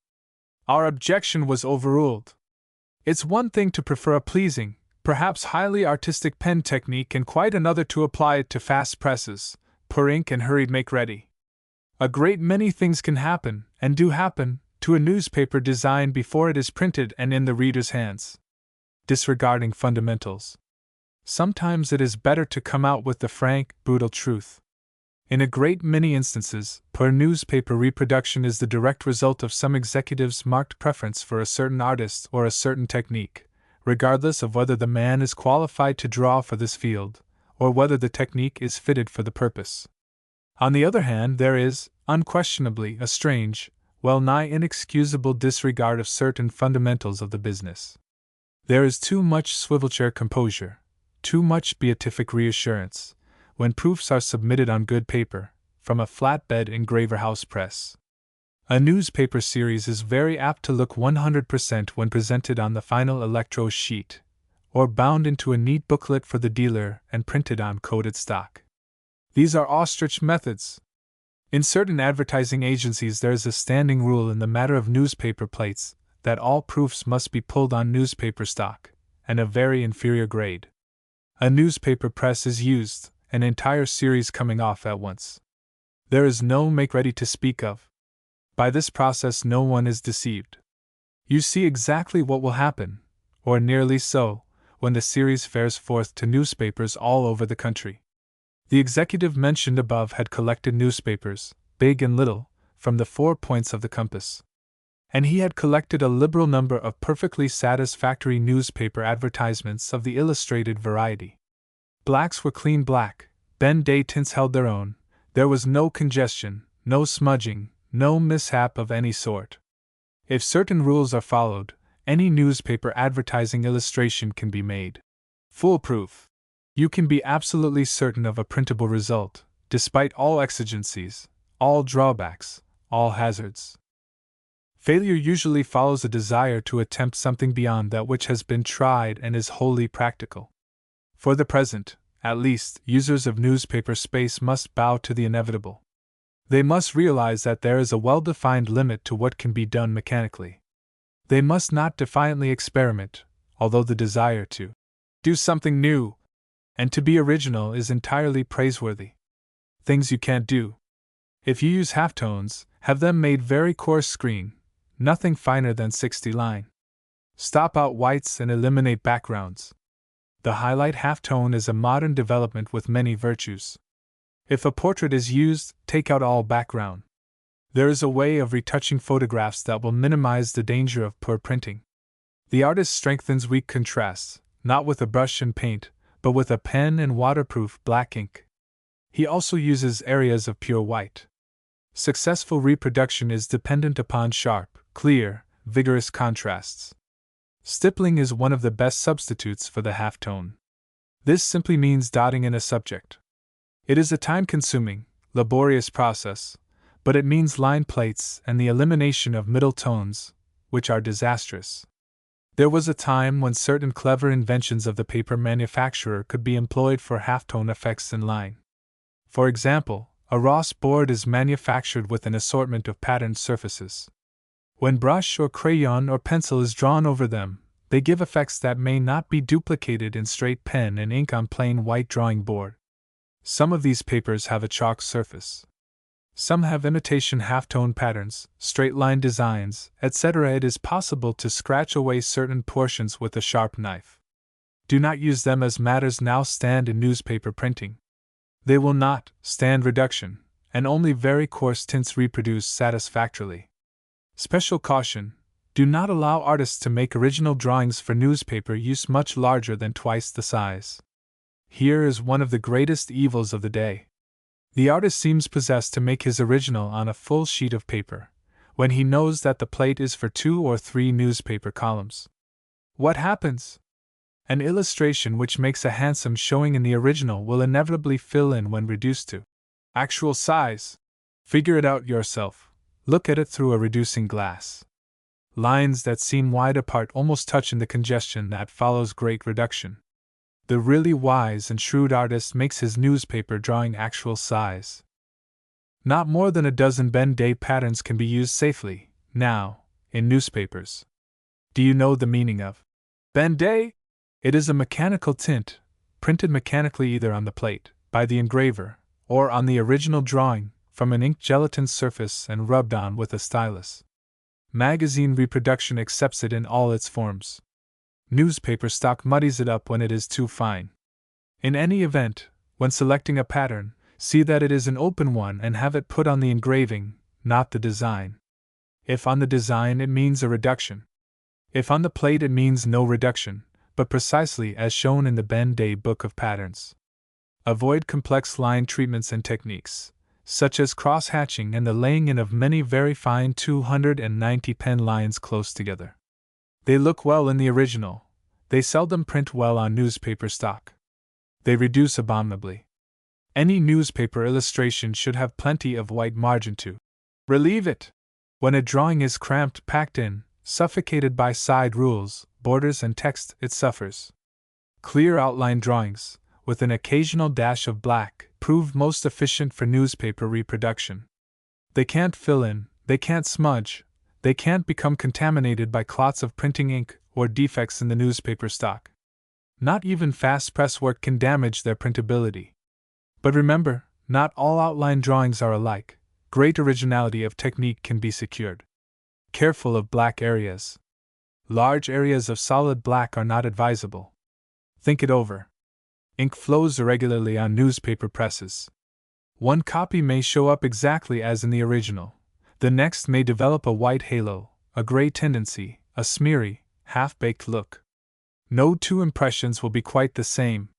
Speaker 1: Our objection was overruled. It's one thing to prefer a pleasing, perhaps highly artistic pen technique, and quite another to apply it to fast presses, pour ink, and hurried make-ready. A great many things can happen, and do happen, to a newspaper design before it is printed and in the reader's hands. Disregarding fundamentals. Sometimes it is better to come out with the frank, brutal truth. In a great many instances, per newspaper reproduction is the direct result of some executive's marked preference for a certain artist or a certain technique, regardless of whether the man is qualified to draw for this field, or whether the technique is fitted for the purpose. On the other hand, there is, unquestionably, a strange, well-nigh inexcusable disregard of certain fundamentals of the business. There is too much swivel-chair composure, too much beatific reassurance, when proofs are submitted on good paper, from a flatbed engraver house press. A newspaper series is very apt to look 100% when presented on the final electro sheet, or bound into a neat booklet for the dealer and printed on coated stock. These are ostrich methods. In certain advertising agencies there is a standing rule in the matter of newspaper plates that all proofs must be pulled on newspaper stock, and of very inferior grade. A newspaper press is used, an entire series coming off at once. There is no make-ready to speak of. By this process no one is deceived. You see exactly what will happen, or nearly so, when the series fares forth to newspapers all over the country. The executive mentioned above had collected newspapers, big and little, from the 4 points of the compass. And he had collected a liberal number of perfectly satisfactory newspaper advertisements of the illustrated variety. Blacks were clean black, Ben-Day tints held their own, there was no congestion, no smudging, no mishap of any sort. If certain rules are followed, any newspaper advertising illustration can be made foolproof. You can be absolutely certain of a printable result, despite all exigencies, all drawbacks, all hazards. Failure usually follows a desire to attempt something beyond that which has been tried and is wholly practical. For the present, at least, users of newspaper space must bow to the inevitable. They must realize that there is a well-defined limit to what can be done mechanically. They must not defiantly experiment, although the desire to do something new and to be original is entirely praiseworthy. Things you can't do. If you use halftones, have them made very coarse screen, nothing finer than 60 line. Stop out whites and eliminate backgrounds. The highlight halftone is a modern development with many virtues. If a portrait is used, take out all background. There is a way of retouching photographs that will minimize the danger of poor printing. The artist strengthens weak contrasts, not with a brush and paint, but with a pen and waterproof black ink. He also uses areas of pure white. Successful reproduction is dependent upon sharp, clear, vigorous contrasts. Stippling is one of the best substitutes for the halftone. This simply means dotting in a subject. It is a time-consuming, laborious process, but it means line plates and the elimination of middle tones, which are disastrous. There was a time when certain clever inventions of the paper manufacturer could be employed for halftone effects in line. For example, a Ross board is manufactured with an assortment of patterned surfaces. When brush or crayon or pencil is drawn over them, they give effects that may not be duplicated in straight pen and ink on plain white drawing board. Some of these papers have a chalk surface. Some have imitation halftone patterns, straight line designs, etc. It is possible to scratch away certain portions with a sharp knife. Do not use them as matters now stand in newspaper printing. They will not stand reduction, and only very coarse tints reproduce satisfactorily. Special caution: do not allow artists to make original drawings for newspaper use much larger than twice the size. Here is one of the greatest evils of the day. The artist seems possessed to make his original on a full sheet of paper, when he knows that the plate is for 2 or 3 newspaper columns. What happens? An illustration which makes a handsome showing in the original will inevitably fill in when reduced to actual size. Figure it out yourself. Look at it through a reducing glass. Lines that seem wide apart almost touch in the congestion that follows great reduction. The really wise and shrewd artist makes his newspaper drawing actual size. Not more than a dozen Ben-Day patterns can be used safely, now, in newspapers. Do you know the meaning of Ben-Day? It is a mechanical tint, printed mechanically either on the plate, by the engraver, or on the original drawing, from an ink gelatin surface and rubbed on with a stylus. Magazine reproduction accepts it in all its forms. Newspaper stock muddies it up when it is too fine. In any event, when selecting a pattern, see that it is an open one and have it put on the engraving, not the design. If on the design, it means a reduction. If on the plate, it means no reduction, but precisely as shown in the Ben-Day Book of Patterns. Avoid complex line treatments and techniques, such as cross-hatching and the laying in of many very fine 290 pen lines close together. They look well in the original, they seldom print well on newspaper stock. They reduce abominably. Any newspaper illustration should have plenty of white margin to relieve it. When a drawing is cramped, packed in, suffocated by side rules, borders, and text, it suffers. Clear outline drawings, with an occasional dash of black, prove most efficient for newspaper reproduction. They can't fill in, they can't smudge, they can't become contaminated by clots of printing ink or defects in the newspaper stock. Not even fast press work can damage their printability. But remember, not all outline drawings are alike. Great originality of technique can be secured. Careful of black areas. Large areas of solid black are not advisable. Think it over. Ink flows irregularly on newspaper presses. One copy may show up exactly as in the original. The next may develop a white halo, a gray tendency, a smeary, half-baked look. No two impressions will be quite the same,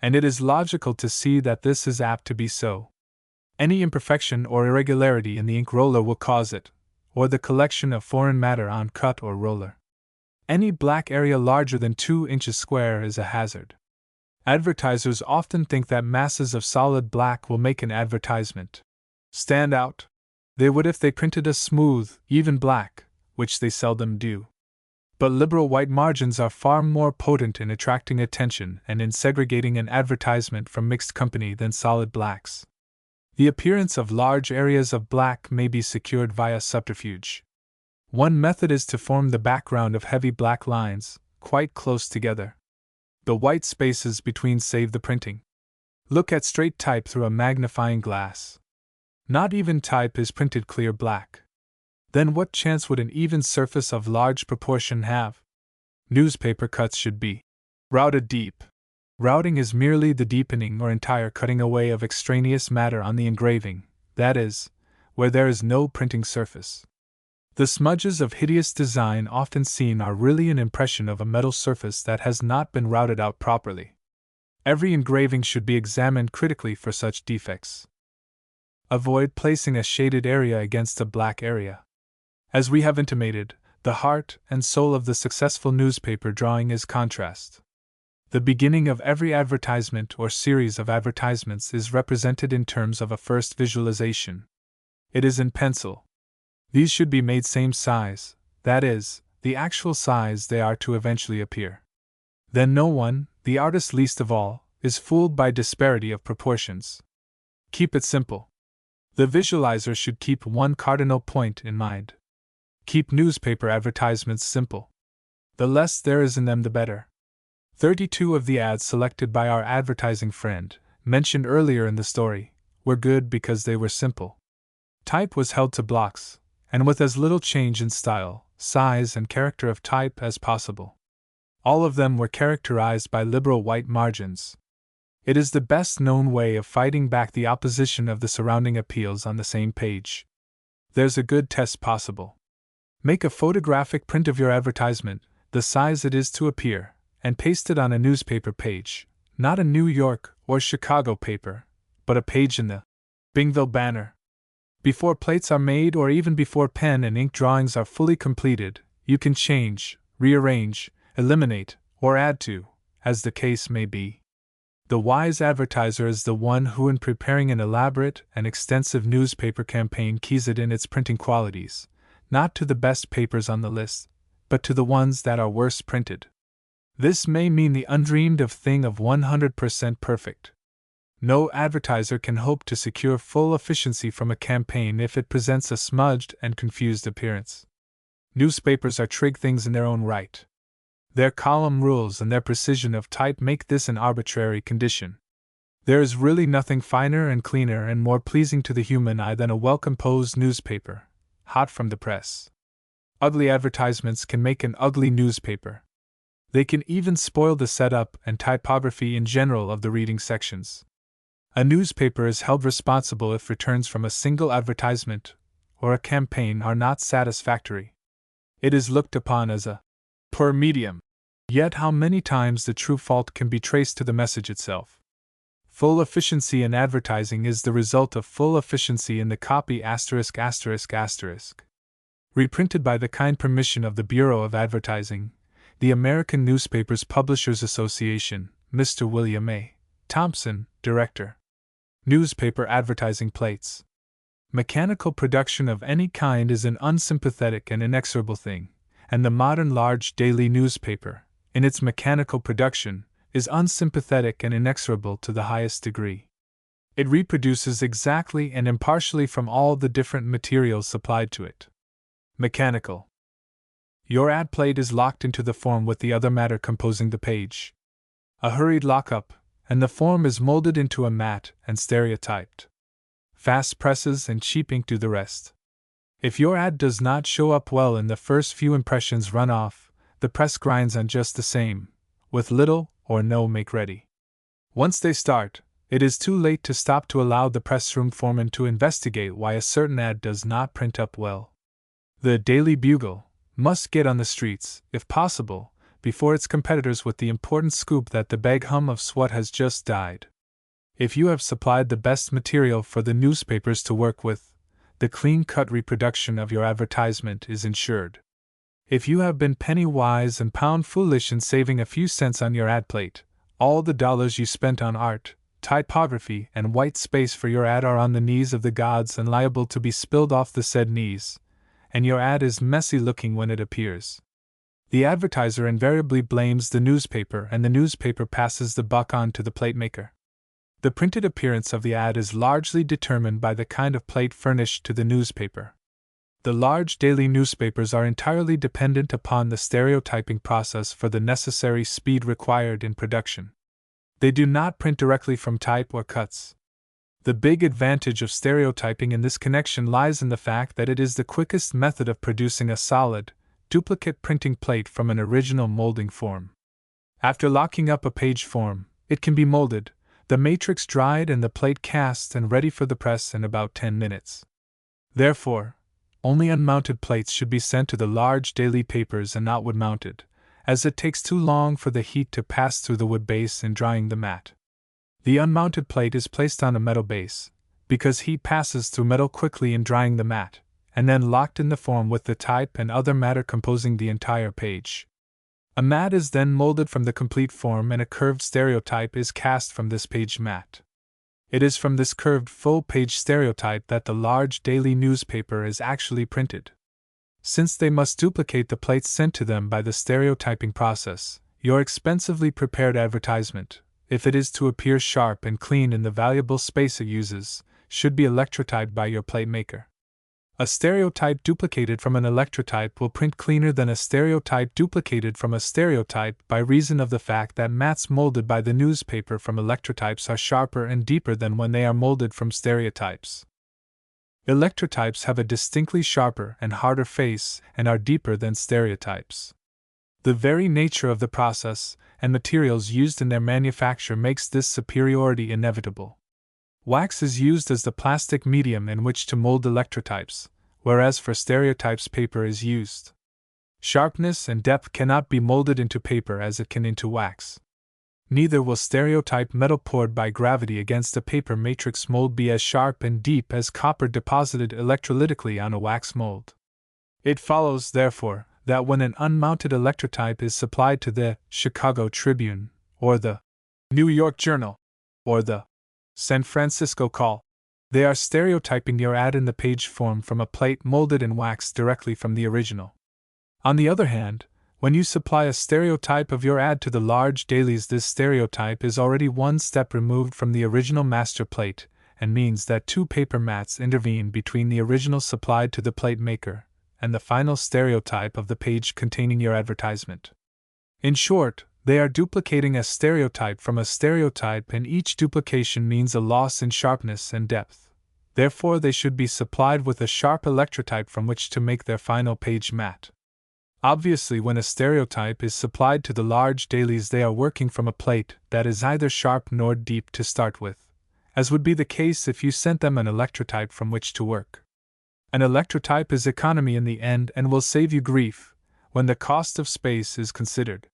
Speaker 1: and it is logical to see that this is apt to be so. Any imperfection or irregularity in the ink roller will cause it, or the collection of foreign matter on cut or roller. Any black area larger than 2 inches square is a hazard. Advertisers often think that masses of solid black will make an advertisement stand out. They would if they printed a smooth, even black, which they seldom do. But liberal white margins are far more potent in attracting attention and in segregating an advertisement from mixed company than solid blacks. The appearance of large areas of black may be secured via subterfuge. One method is to form the background of heavy black lines, quite close together. The white spaces between save the printing. Look at straight type through a magnifying glass. Not even type is printed clear black. Then what chance would an even surface of large proportion have? Newspaper cuts should be routed deep. Routing is merely the deepening or entire cutting away of extraneous matter on the engraving, that is, where there is no printing surface. The smudges of hideous design often seen are really an impression of a metal surface that has not been routed out properly. Every engraving should be examined critically for such defects. Avoid placing a shaded area against a black area. As we have intimated, the heart and soul of the successful newspaper drawing is contrast. The beginning of every advertisement or series of advertisements is represented in terms of a first visualization. It is in pencil. These should be made same size, that is, the actual size they are to eventually appear. Then no one, the artist least of all, is fooled by disparity of proportions. Keep it simple. The visualizer should keep one cardinal point in mind. Keep newspaper advertisements simple. The less there is in them, the better. 32 of the ads selected by our advertising friend, mentioned earlier in the story, were good because they were simple. Type was held to blocks, and with as little change in style, size, and character of type as possible. All of them were characterized by liberal white margins. It is the best known way of fighting back the opposition of the surrounding appeals on the same page. There's a good test possible. Make a photographic print of your advertisement, the size it is to appear, and paste it on a newspaper page, not a New York or Chicago paper, but a page in the Bingville Banner. Before plates are made or even before pen and ink drawings are fully completed, you can change, rearrange, eliminate, or add to, as the case may be. The wise advertiser is the one who, in preparing an elaborate and extensive newspaper campaign, keys it in its printing qualities, not to the best papers on the list, but to the ones that are worst printed. This may mean the undreamed of thing of 100% perfect. No advertiser can hope to secure full efficiency from a campaign if it presents a smudged and confused appearance. Newspapers are trig things in their own right. Their column rules and their precision of type make this an arbitrary condition. There is really nothing finer and cleaner and more pleasing to the human eye than a well-composed newspaper, hot from the press. Ugly advertisements can make an ugly newspaper. They can even spoil the setup and typography in general of the reading sections. A newspaper is held responsible if returns from a single advertisement or a campaign are not satisfactory. It is looked upon as a poor medium. Yet how many times the true fault can be traced to the message itself. Full efficiency in advertising is the result of full efficiency in the copy *****. Reprinted by the kind permission of the Bureau of Advertising, the American Newspapers Publishers Association, Mr. William A. Thompson, Director. Newspaper Advertising Plates. Mechanical production of any kind is an unsympathetic and inexorable thing, and the modern large daily newspaper, in its mechanical production, is unsympathetic and inexorable to the highest degree. It reproduces exactly and impartially from all the different materials supplied to it. Mechanical. Your ad plate is locked into the form with the other matter composing the page. A hurried lockup, and the form is molded into a mat and stereotyped. Fast presses and cheap ink do the rest. If your ad does not show up well in the first few impressions run off, the press grinds on just the same, with little or no make-ready. Once they start, it is too late to stop to allow the pressroom foreman to investigate why a certain ad does not print up well. The Daily Bugle must get on the streets, if possible, before its competitors with the important scoop that the big hum of SWAT has just died. If you have supplied the best material for the newspapers to work with, the clean-cut reproduction of your advertisement is ensured. If you have been penny-wise and pound-foolish in saving a few cents on your ad plate, all the dollars you spent on art, typography, and white space for your ad are on the knees of the gods and liable to be spilled off the said knees, and your ad is messy-looking when it appears. The advertiser invariably blames the newspaper, and the newspaper passes the buck on to the plate maker. The printed appearance of the ad is largely determined by the kind of plate furnished to the newspaper. The large daily newspapers are entirely dependent upon the stereotyping process for the necessary speed required in production. They do not print directly from type or cuts. The big advantage of stereotyping in this connection lies in the fact that it is the quickest method of producing a solid, duplicate printing plate from an original molding form. After locking up a page form, it can be molded, the matrix dried and the plate cast and ready for the press in about 10 minutes. Therefore, only unmounted plates should be sent to the large daily papers and not wood-mounted, as it takes too long for the heat to pass through the wood base in drying the mat. The unmounted plate is placed on a metal base, because heat passes through metal quickly in drying the mat, and then locked in the form with the type and other matter composing the entire page. A mat is then molded from the complete form and a curved stereotype is cast from this page mat. It is from this curved full-page stereotype that the large daily newspaper is actually printed. Since they must duplicate the plates sent to them by the stereotyping process, your expensively prepared advertisement, if it is to appear sharp and clean in the valuable space it uses, should be electrotyped by your plate maker. A stereotype duplicated from an electrotype will print cleaner than a stereotype duplicated from a stereotype by reason of the fact that mats molded by the newspaper from electrotypes are sharper and deeper than when they are molded from stereotypes. Electrotypes have a distinctly sharper and harder face and are deeper than stereotypes. The very nature of the process and materials used in their manufacture makes this superiority inevitable. Wax is used as the plastic medium in which to mold electrotypes, whereas for stereotypes paper is used. Sharpness and depth cannot be molded into paper as it can into wax. Neither will stereotype metal poured by gravity against a paper matrix mold be as sharp and deep as copper deposited electrolytically on a wax mold. It follows, therefore, that when an unmounted electrotype is supplied to the Chicago Tribune, or the New York Journal, or the San Francisco Call, they are stereotyping your ad in the page form from a plate molded in wax directly from the original. On the other hand, when you supply a stereotype of your ad to the large dailies, this stereotype is already one step removed from the original master plate, and means that two paper mats intervene between the original supplied to the plate maker and the final stereotype of the page containing your advertisement. In short, they are duplicating a stereotype from a stereotype, and each duplication means a loss in sharpness and depth. Therefore, they should be supplied with a sharp electrotype from which to make their final page matte. Obviously, when a stereotype is supplied to the large dailies, they are working from a plate that is neither sharp nor deep to start with, as would be the case if you sent them an electrotype from which to work. An electrotype is economy in the end and will save you grief when the cost of space is considered.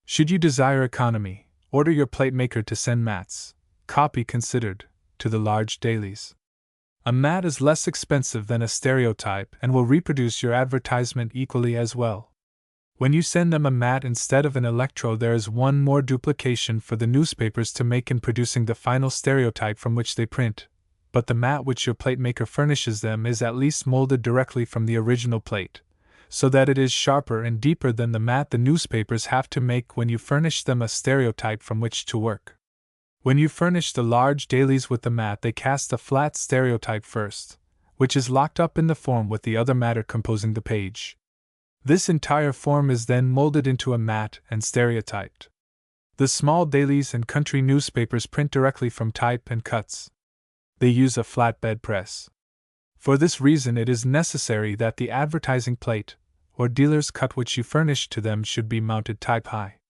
Speaker 1: Should you desire economy, order your plate maker to send mats, copy considered, to the large dailies. A mat is less expensive than a stereotype and will reproduce your advertisement equally as well. When you send them a mat instead of an electro, there is one more duplication for the newspapers to make in producing the final stereotype from which they print, but the mat which your plate maker furnishes them is at least molded directly from the original plate, so that it is sharper and deeper than the mat the newspapers have to make when you furnish them a stereotype from which to work. When you furnish the large dailies with the mat, they cast a flat stereotype first, which is locked up in the form with the other matter composing the page. This entire form is then molded into a mat and stereotyped. The small dailies and country newspapers print directly from type and cuts. They use a flatbed press. For this reason, it is necessary that the advertising plate, or dealer's cut which you furnish to them, should be mounted type high.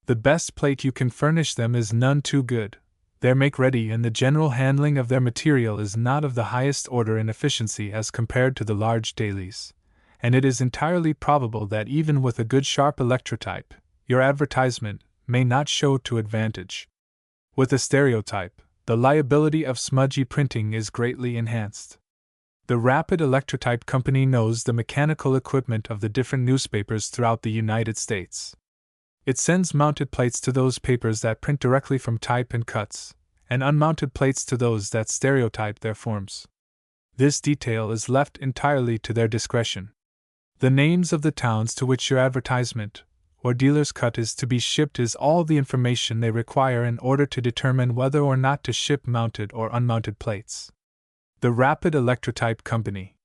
Speaker 1: The best plate you can furnish them is none too good. Their make-ready and the general handling of their material is not of the highest order in efficiency as compared to the large dailies, and it is entirely probable that even with a good sharp electrotype, your advertisement may not show to advantage. With a stereotype, the liability of smudgy printing is greatly enhanced. The Rapid Electrotype Company knows the mechanical equipment of the different newspapers throughout the United States. It sends mounted plates to those papers that print directly from type and cuts, and unmounted plates to those that stereotype their forms. This detail is left entirely to their discretion. The names of the towns to which your advertisement, or dealer's cut, is to be shipped is all the information they require in order to determine whether or not to ship mounted or unmounted plates. The Rapid Electrotype Company.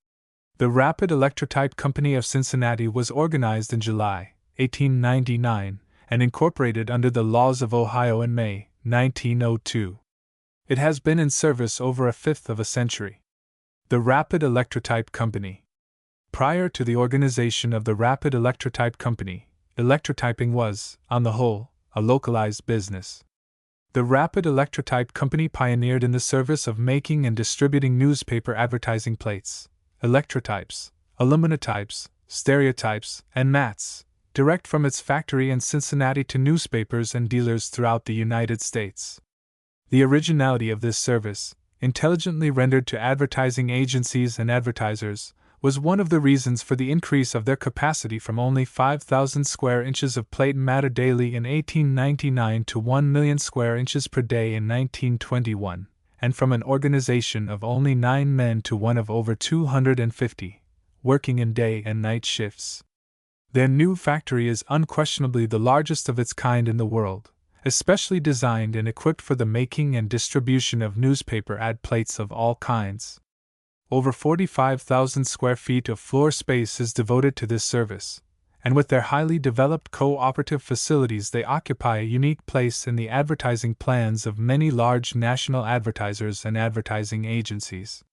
Speaker 1: The Rapid Electrotype Company of Cincinnati was organized in July 1899, and incorporated under the laws of Ohio in May 1902. It has been in service over a fifth of a century. The Rapid Electrotype Company. Prior to the organization of the Rapid Electrotype Company, electrotyping was, on the whole, a localized business. The Rapid Electrotype Company pioneered in the service of making and distributing newspaper advertising plates, electrotypes, illuminatypes, stereotypes, and mats, direct from its factory in Cincinnati to newspapers and dealers throughout the United States. The originality of this service, intelligently rendered to advertising agencies and advertisers, was one of the reasons for the increase of their capacity from only 5,000 square inches of plate matter daily in 1899 to 1 million square inches per day in 1921, and from an organization of only 9 men to one of over 250, working in day and night shifts. Their new factory is unquestionably the largest of its kind in the world, especially designed and equipped for the making and distribution of newspaper ad plates of all kinds. Over 45,000 square feet of floor space is devoted to this service, and with their highly developed cooperative facilities, they occupy a unique place in the advertising plans of many large national advertisers and advertising agencies.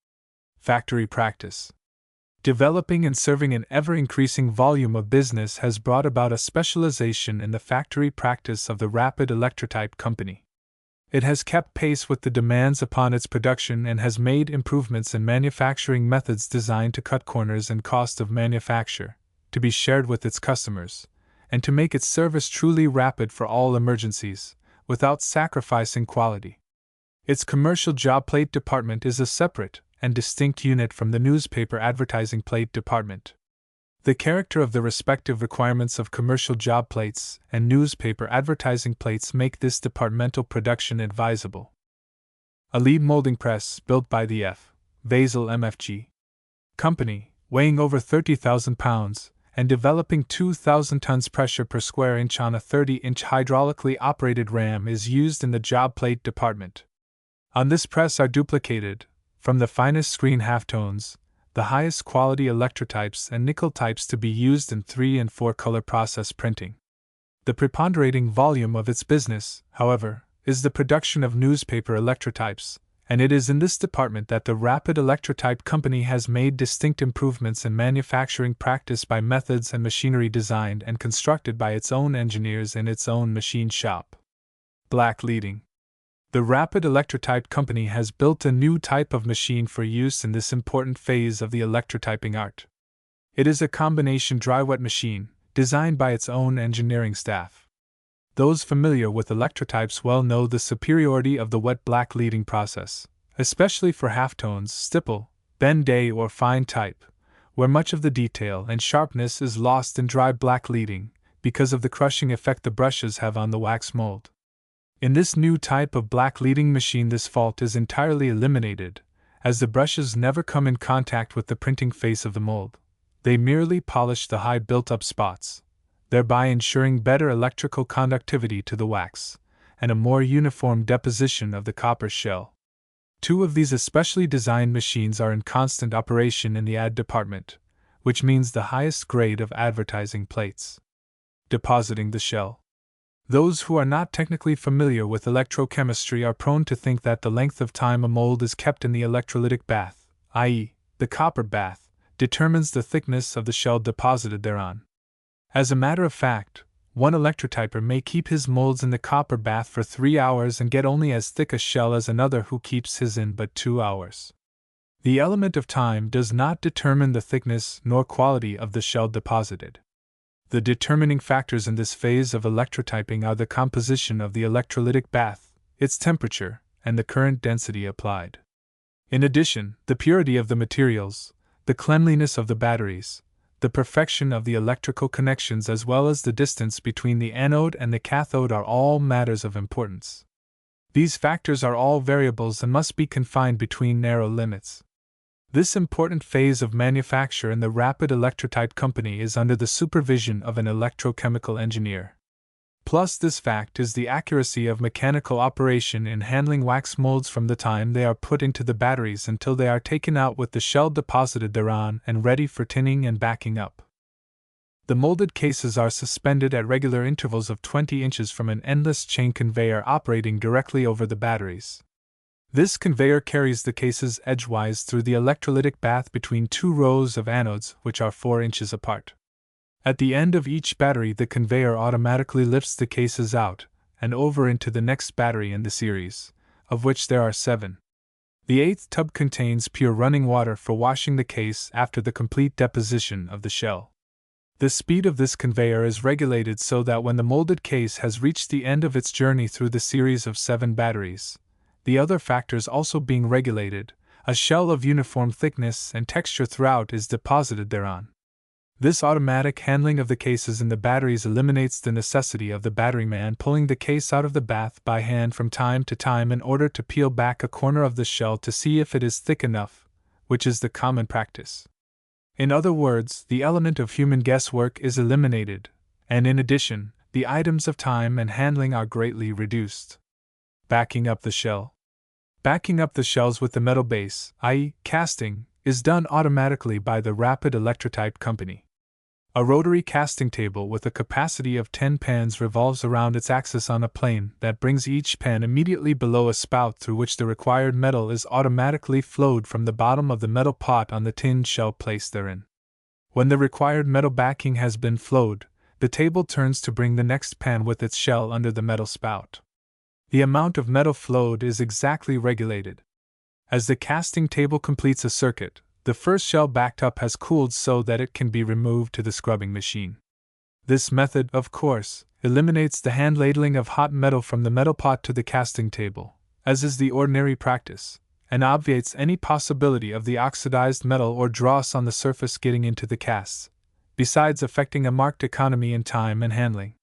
Speaker 1: Factory practice. Developing and serving an ever-increasing volume of business has brought about a specialization in the factory practice of the Rapid Electrotype Company. It has kept pace with the demands upon its production and has made improvements in manufacturing methods designed to cut corners and cost of manufacture, to be shared with its customers, and to make its service truly rapid for all emergencies, without sacrificing quality. Its commercial job plate department is a separate and distinct unit from the newspaper advertising plate department. The character of the respective requirements of commercial job plates and newspaper advertising plates make this departmental production advisable. A lead molding press built by the F. Vazel MFG Company, weighing over 30,000 pounds and developing 2,000 tons pressure per square inch on a 30-inch hydraulically operated ram, is used in the job plate department. On this press are duplicated, from the finest screen halftones, the highest quality electrotypes and nickel types to be used in 3 and 4 color process printing. The preponderating volume of its business, however, is the production of newspaper electrotypes, and it is in this department that the Rapid Electrotype Company has made distinct improvements in manufacturing practice by methods and machinery designed and constructed by its own engineers in its own machine shop. Black leading. The Rapid Electrotype Company has built a new type of machine for use in this important phase of the electrotyping art. It is a combination dry-wet machine, designed by its own engineering staff. Those familiar with electrotypes well know the superiority of the wet black leading process, especially for halftones, stipple, Ben-Day or fine type, where much of the detail and sharpness is lost in dry black leading, because of the crushing effect the brushes have on the wax mold. In this new type of black leading machine, this fault is entirely eliminated, as the brushes never come in contact with the printing face of the mold. They merely polish the high built-up spots, thereby ensuring better electrical conductivity to the wax, and a more uniform deposition of the copper shell. 2 of these especially designed machines are in constant operation in the ad department, which means the highest grade of advertising plates. Depositing the shell. Those who are not technically familiar with electrochemistry are prone to think that the length of time a mold is kept in the electrolytic bath, i.e., the copper bath, determines the thickness of the shell deposited thereon. As a matter of fact, one electrotyper may keep his molds in the copper bath for 3 hours and get only as thick a shell as another who keeps his in but 2 hours. The element of time does not determine the thickness nor quality of the shell deposited. The determining factors in this phase of electrotyping are the composition of the electrolytic bath, its temperature, and the current density applied. In addition, the purity of the materials, the cleanliness of the batteries, the perfection of the electrical connections, as well as the distance between the anode and the cathode are all matters of importance. These factors are all variables and must be confined between narrow limits. This important phase of manufacture in the Rapid Electrotype Company is under the supervision of an electrochemical engineer. Plus this fact is the accuracy of mechanical operation in handling wax molds from the time they are put into the batteries until they are taken out with the shell deposited thereon and ready for tinning and backing up. The molded cases are suspended at regular intervals of 20 inches from an endless chain conveyor operating directly over the batteries. This conveyor carries the cases edgewise through the electrolytic bath between 2 rows of anodes which are 4 inches apart. At the end of each battery, the conveyor automatically lifts the cases out and over into the next battery in the series, of which there are 7. The 8th tub contains pure running water for washing the case after the complete deposition of the shell. The speed of this conveyor is regulated so that when the molded case has reached the end of its journey through the series of 7 batteries, the other factors also being regulated, a shell of uniform thickness and texture throughout is deposited thereon. This automatic handling of the cases in the batteries eliminates the necessity of the batteryman pulling the case out of the bath by hand from time to time in order to peel back a corner of the shell to see if it is thick enough, which is the common practice. In other words, the element of human guesswork is eliminated, and in addition, the items of time and handling are greatly reduced. Backing up the shell. Backing up the shells with the metal base, i.e., casting, is done automatically by the Rapid Electrotype Company. A rotary casting table with a capacity of 10 pans revolves around its axis on a plane that brings each pan immediately below a spout through which the required metal is automatically flowed from the bottom of the metal pot on the tin shell placed therein. When the required metal backing has been flowed, the table turns to bring the next pan with its shell under the metal spout. The amount of metal flowed is exactly regulated. As the casting table completes a circuit, the first shell backed up has cooled so that it can be removed to the scrubbing machine. This method, of course, eliminates the hand ladling of hot metal from the metal pot to the casting table, as is the ordinary practice, and obviates any possibility of the oxidized metal or dross on the surface getting into the casts, besides effecting a marked economy in time and handling.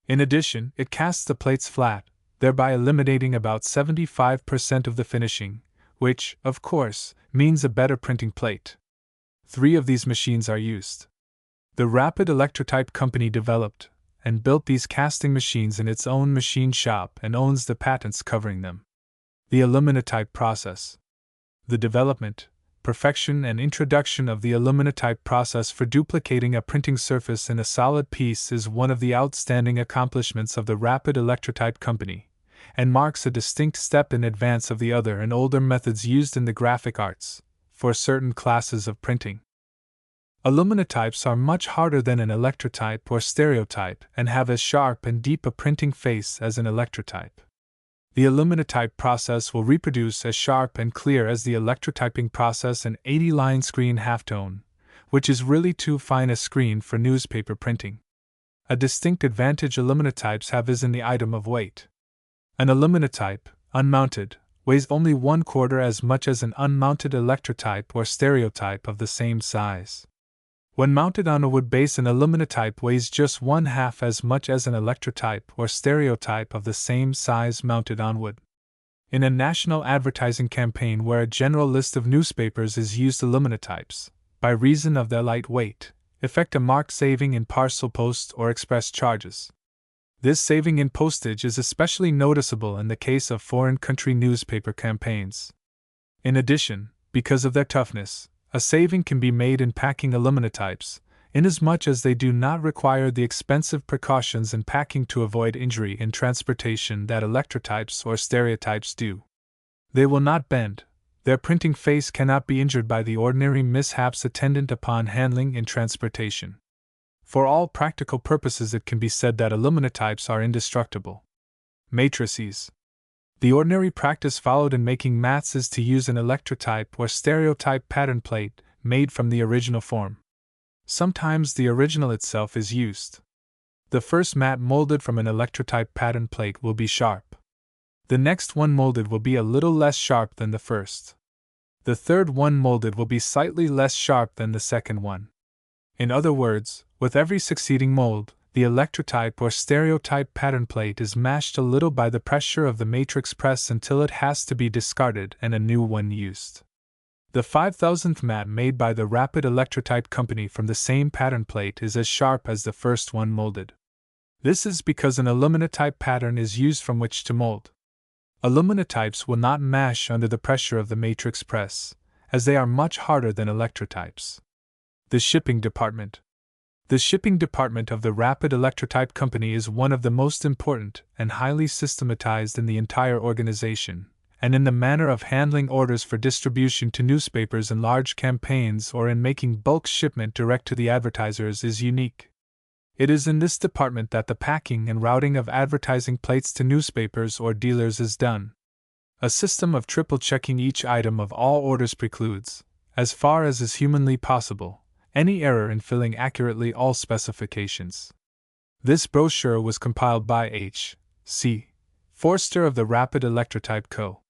Speaker 1: In addition, it casts the plates flat, thereby eliminating about 75% of the finishing, which, of course, means a better printing plate. 3 of these machines are used. The Rapid Electrotype company developed and built these casting machines in its own machine shop and owns the patents covering them. The Aluminatype process. The development, perfection, and introduction of the Aluminatype process for duplicating a printing surface in a solid piece is one of the outstanding accomplishments of the Rapid Electrotype company, and marks a distinct step in advance of the other and older methods used in the graphic arts, for certain classes of printing. Aluminatypes are much harder than an electrotype or stereotype and have as sharp and deep a printing face as an electrotype. The aluminatype process will reproduce as sharp and clear as the electrotyping process an 80-line screen halftone, which is really too fine a screen for newspaper printing. A distinct advantage aluminatypes have is in the item of weight. An aluminatype, unmounted, weighs only 1/4 as much as an unmounted electrotype or stereotype of the same size. When mounted on a wood base, an aluminatype weighs just 1/2 as much as an electrotype or stereotype of the same size mounted on wood. In a national advertising campaign where a general list of newspapers is used, aluminatypes, by reason of their light weight, effect a marked saving in parcel post or express charges. This saving in postage is especially noticeable in the case of foreign country newspaper campaigns. In addition, because of their toughness, a saving can be made in packing aluminatypes, inasmuch as they do not require the expensive precautions in packing to avoid injury in transportation that electrotypes or stereotypes do. They will not bend, their printing face cannot be injured by the ordinary mishaps attendant upon handling in transportation. For all practical purposes, it can be said that aluminatypes are indestructible. Matrices. The ordinary practice followed in making mats is to use an electrotype or stereotype pattern plate made from the original form. Sometimes the original itself is used. The first mat molded from an electrotype pattern plate will be sharp. The next one molded will be a little less sharp than the first. The third one molded will be slightly less sharp than the second one. In other words, with every succeeding mold, the electrotype or stereotype pattern plate is mashed a little by the pressure of the matrix press until it has to be discarded and a new one used. The 5,000th mat made by the Rapid Electrotype company from the same pattern plate is as sharp as the first one molded. This is because an aluminatype pattern is used from which to mold. Aluminatypes will not mash under the pressure of the matrix press, as they are much harder than electrotypes. The shipping department. The shipping department of the Rapid Electrotype company is one of the most important and highly systematized in the entire organization, and in the manner of handling orders for distribution to newspapers in large campaigns or in making bulk shipment direct to the advertisers is unique. It is in this department that the packing and routing of advertising plates to newspapers or dealers is done. A system of triple checking each item of all orders precludes, as far as is humanly possible, any error in filling accurately all specifications. This brochure was compiled by H. C. Forster of the Rapid Electrotype Co.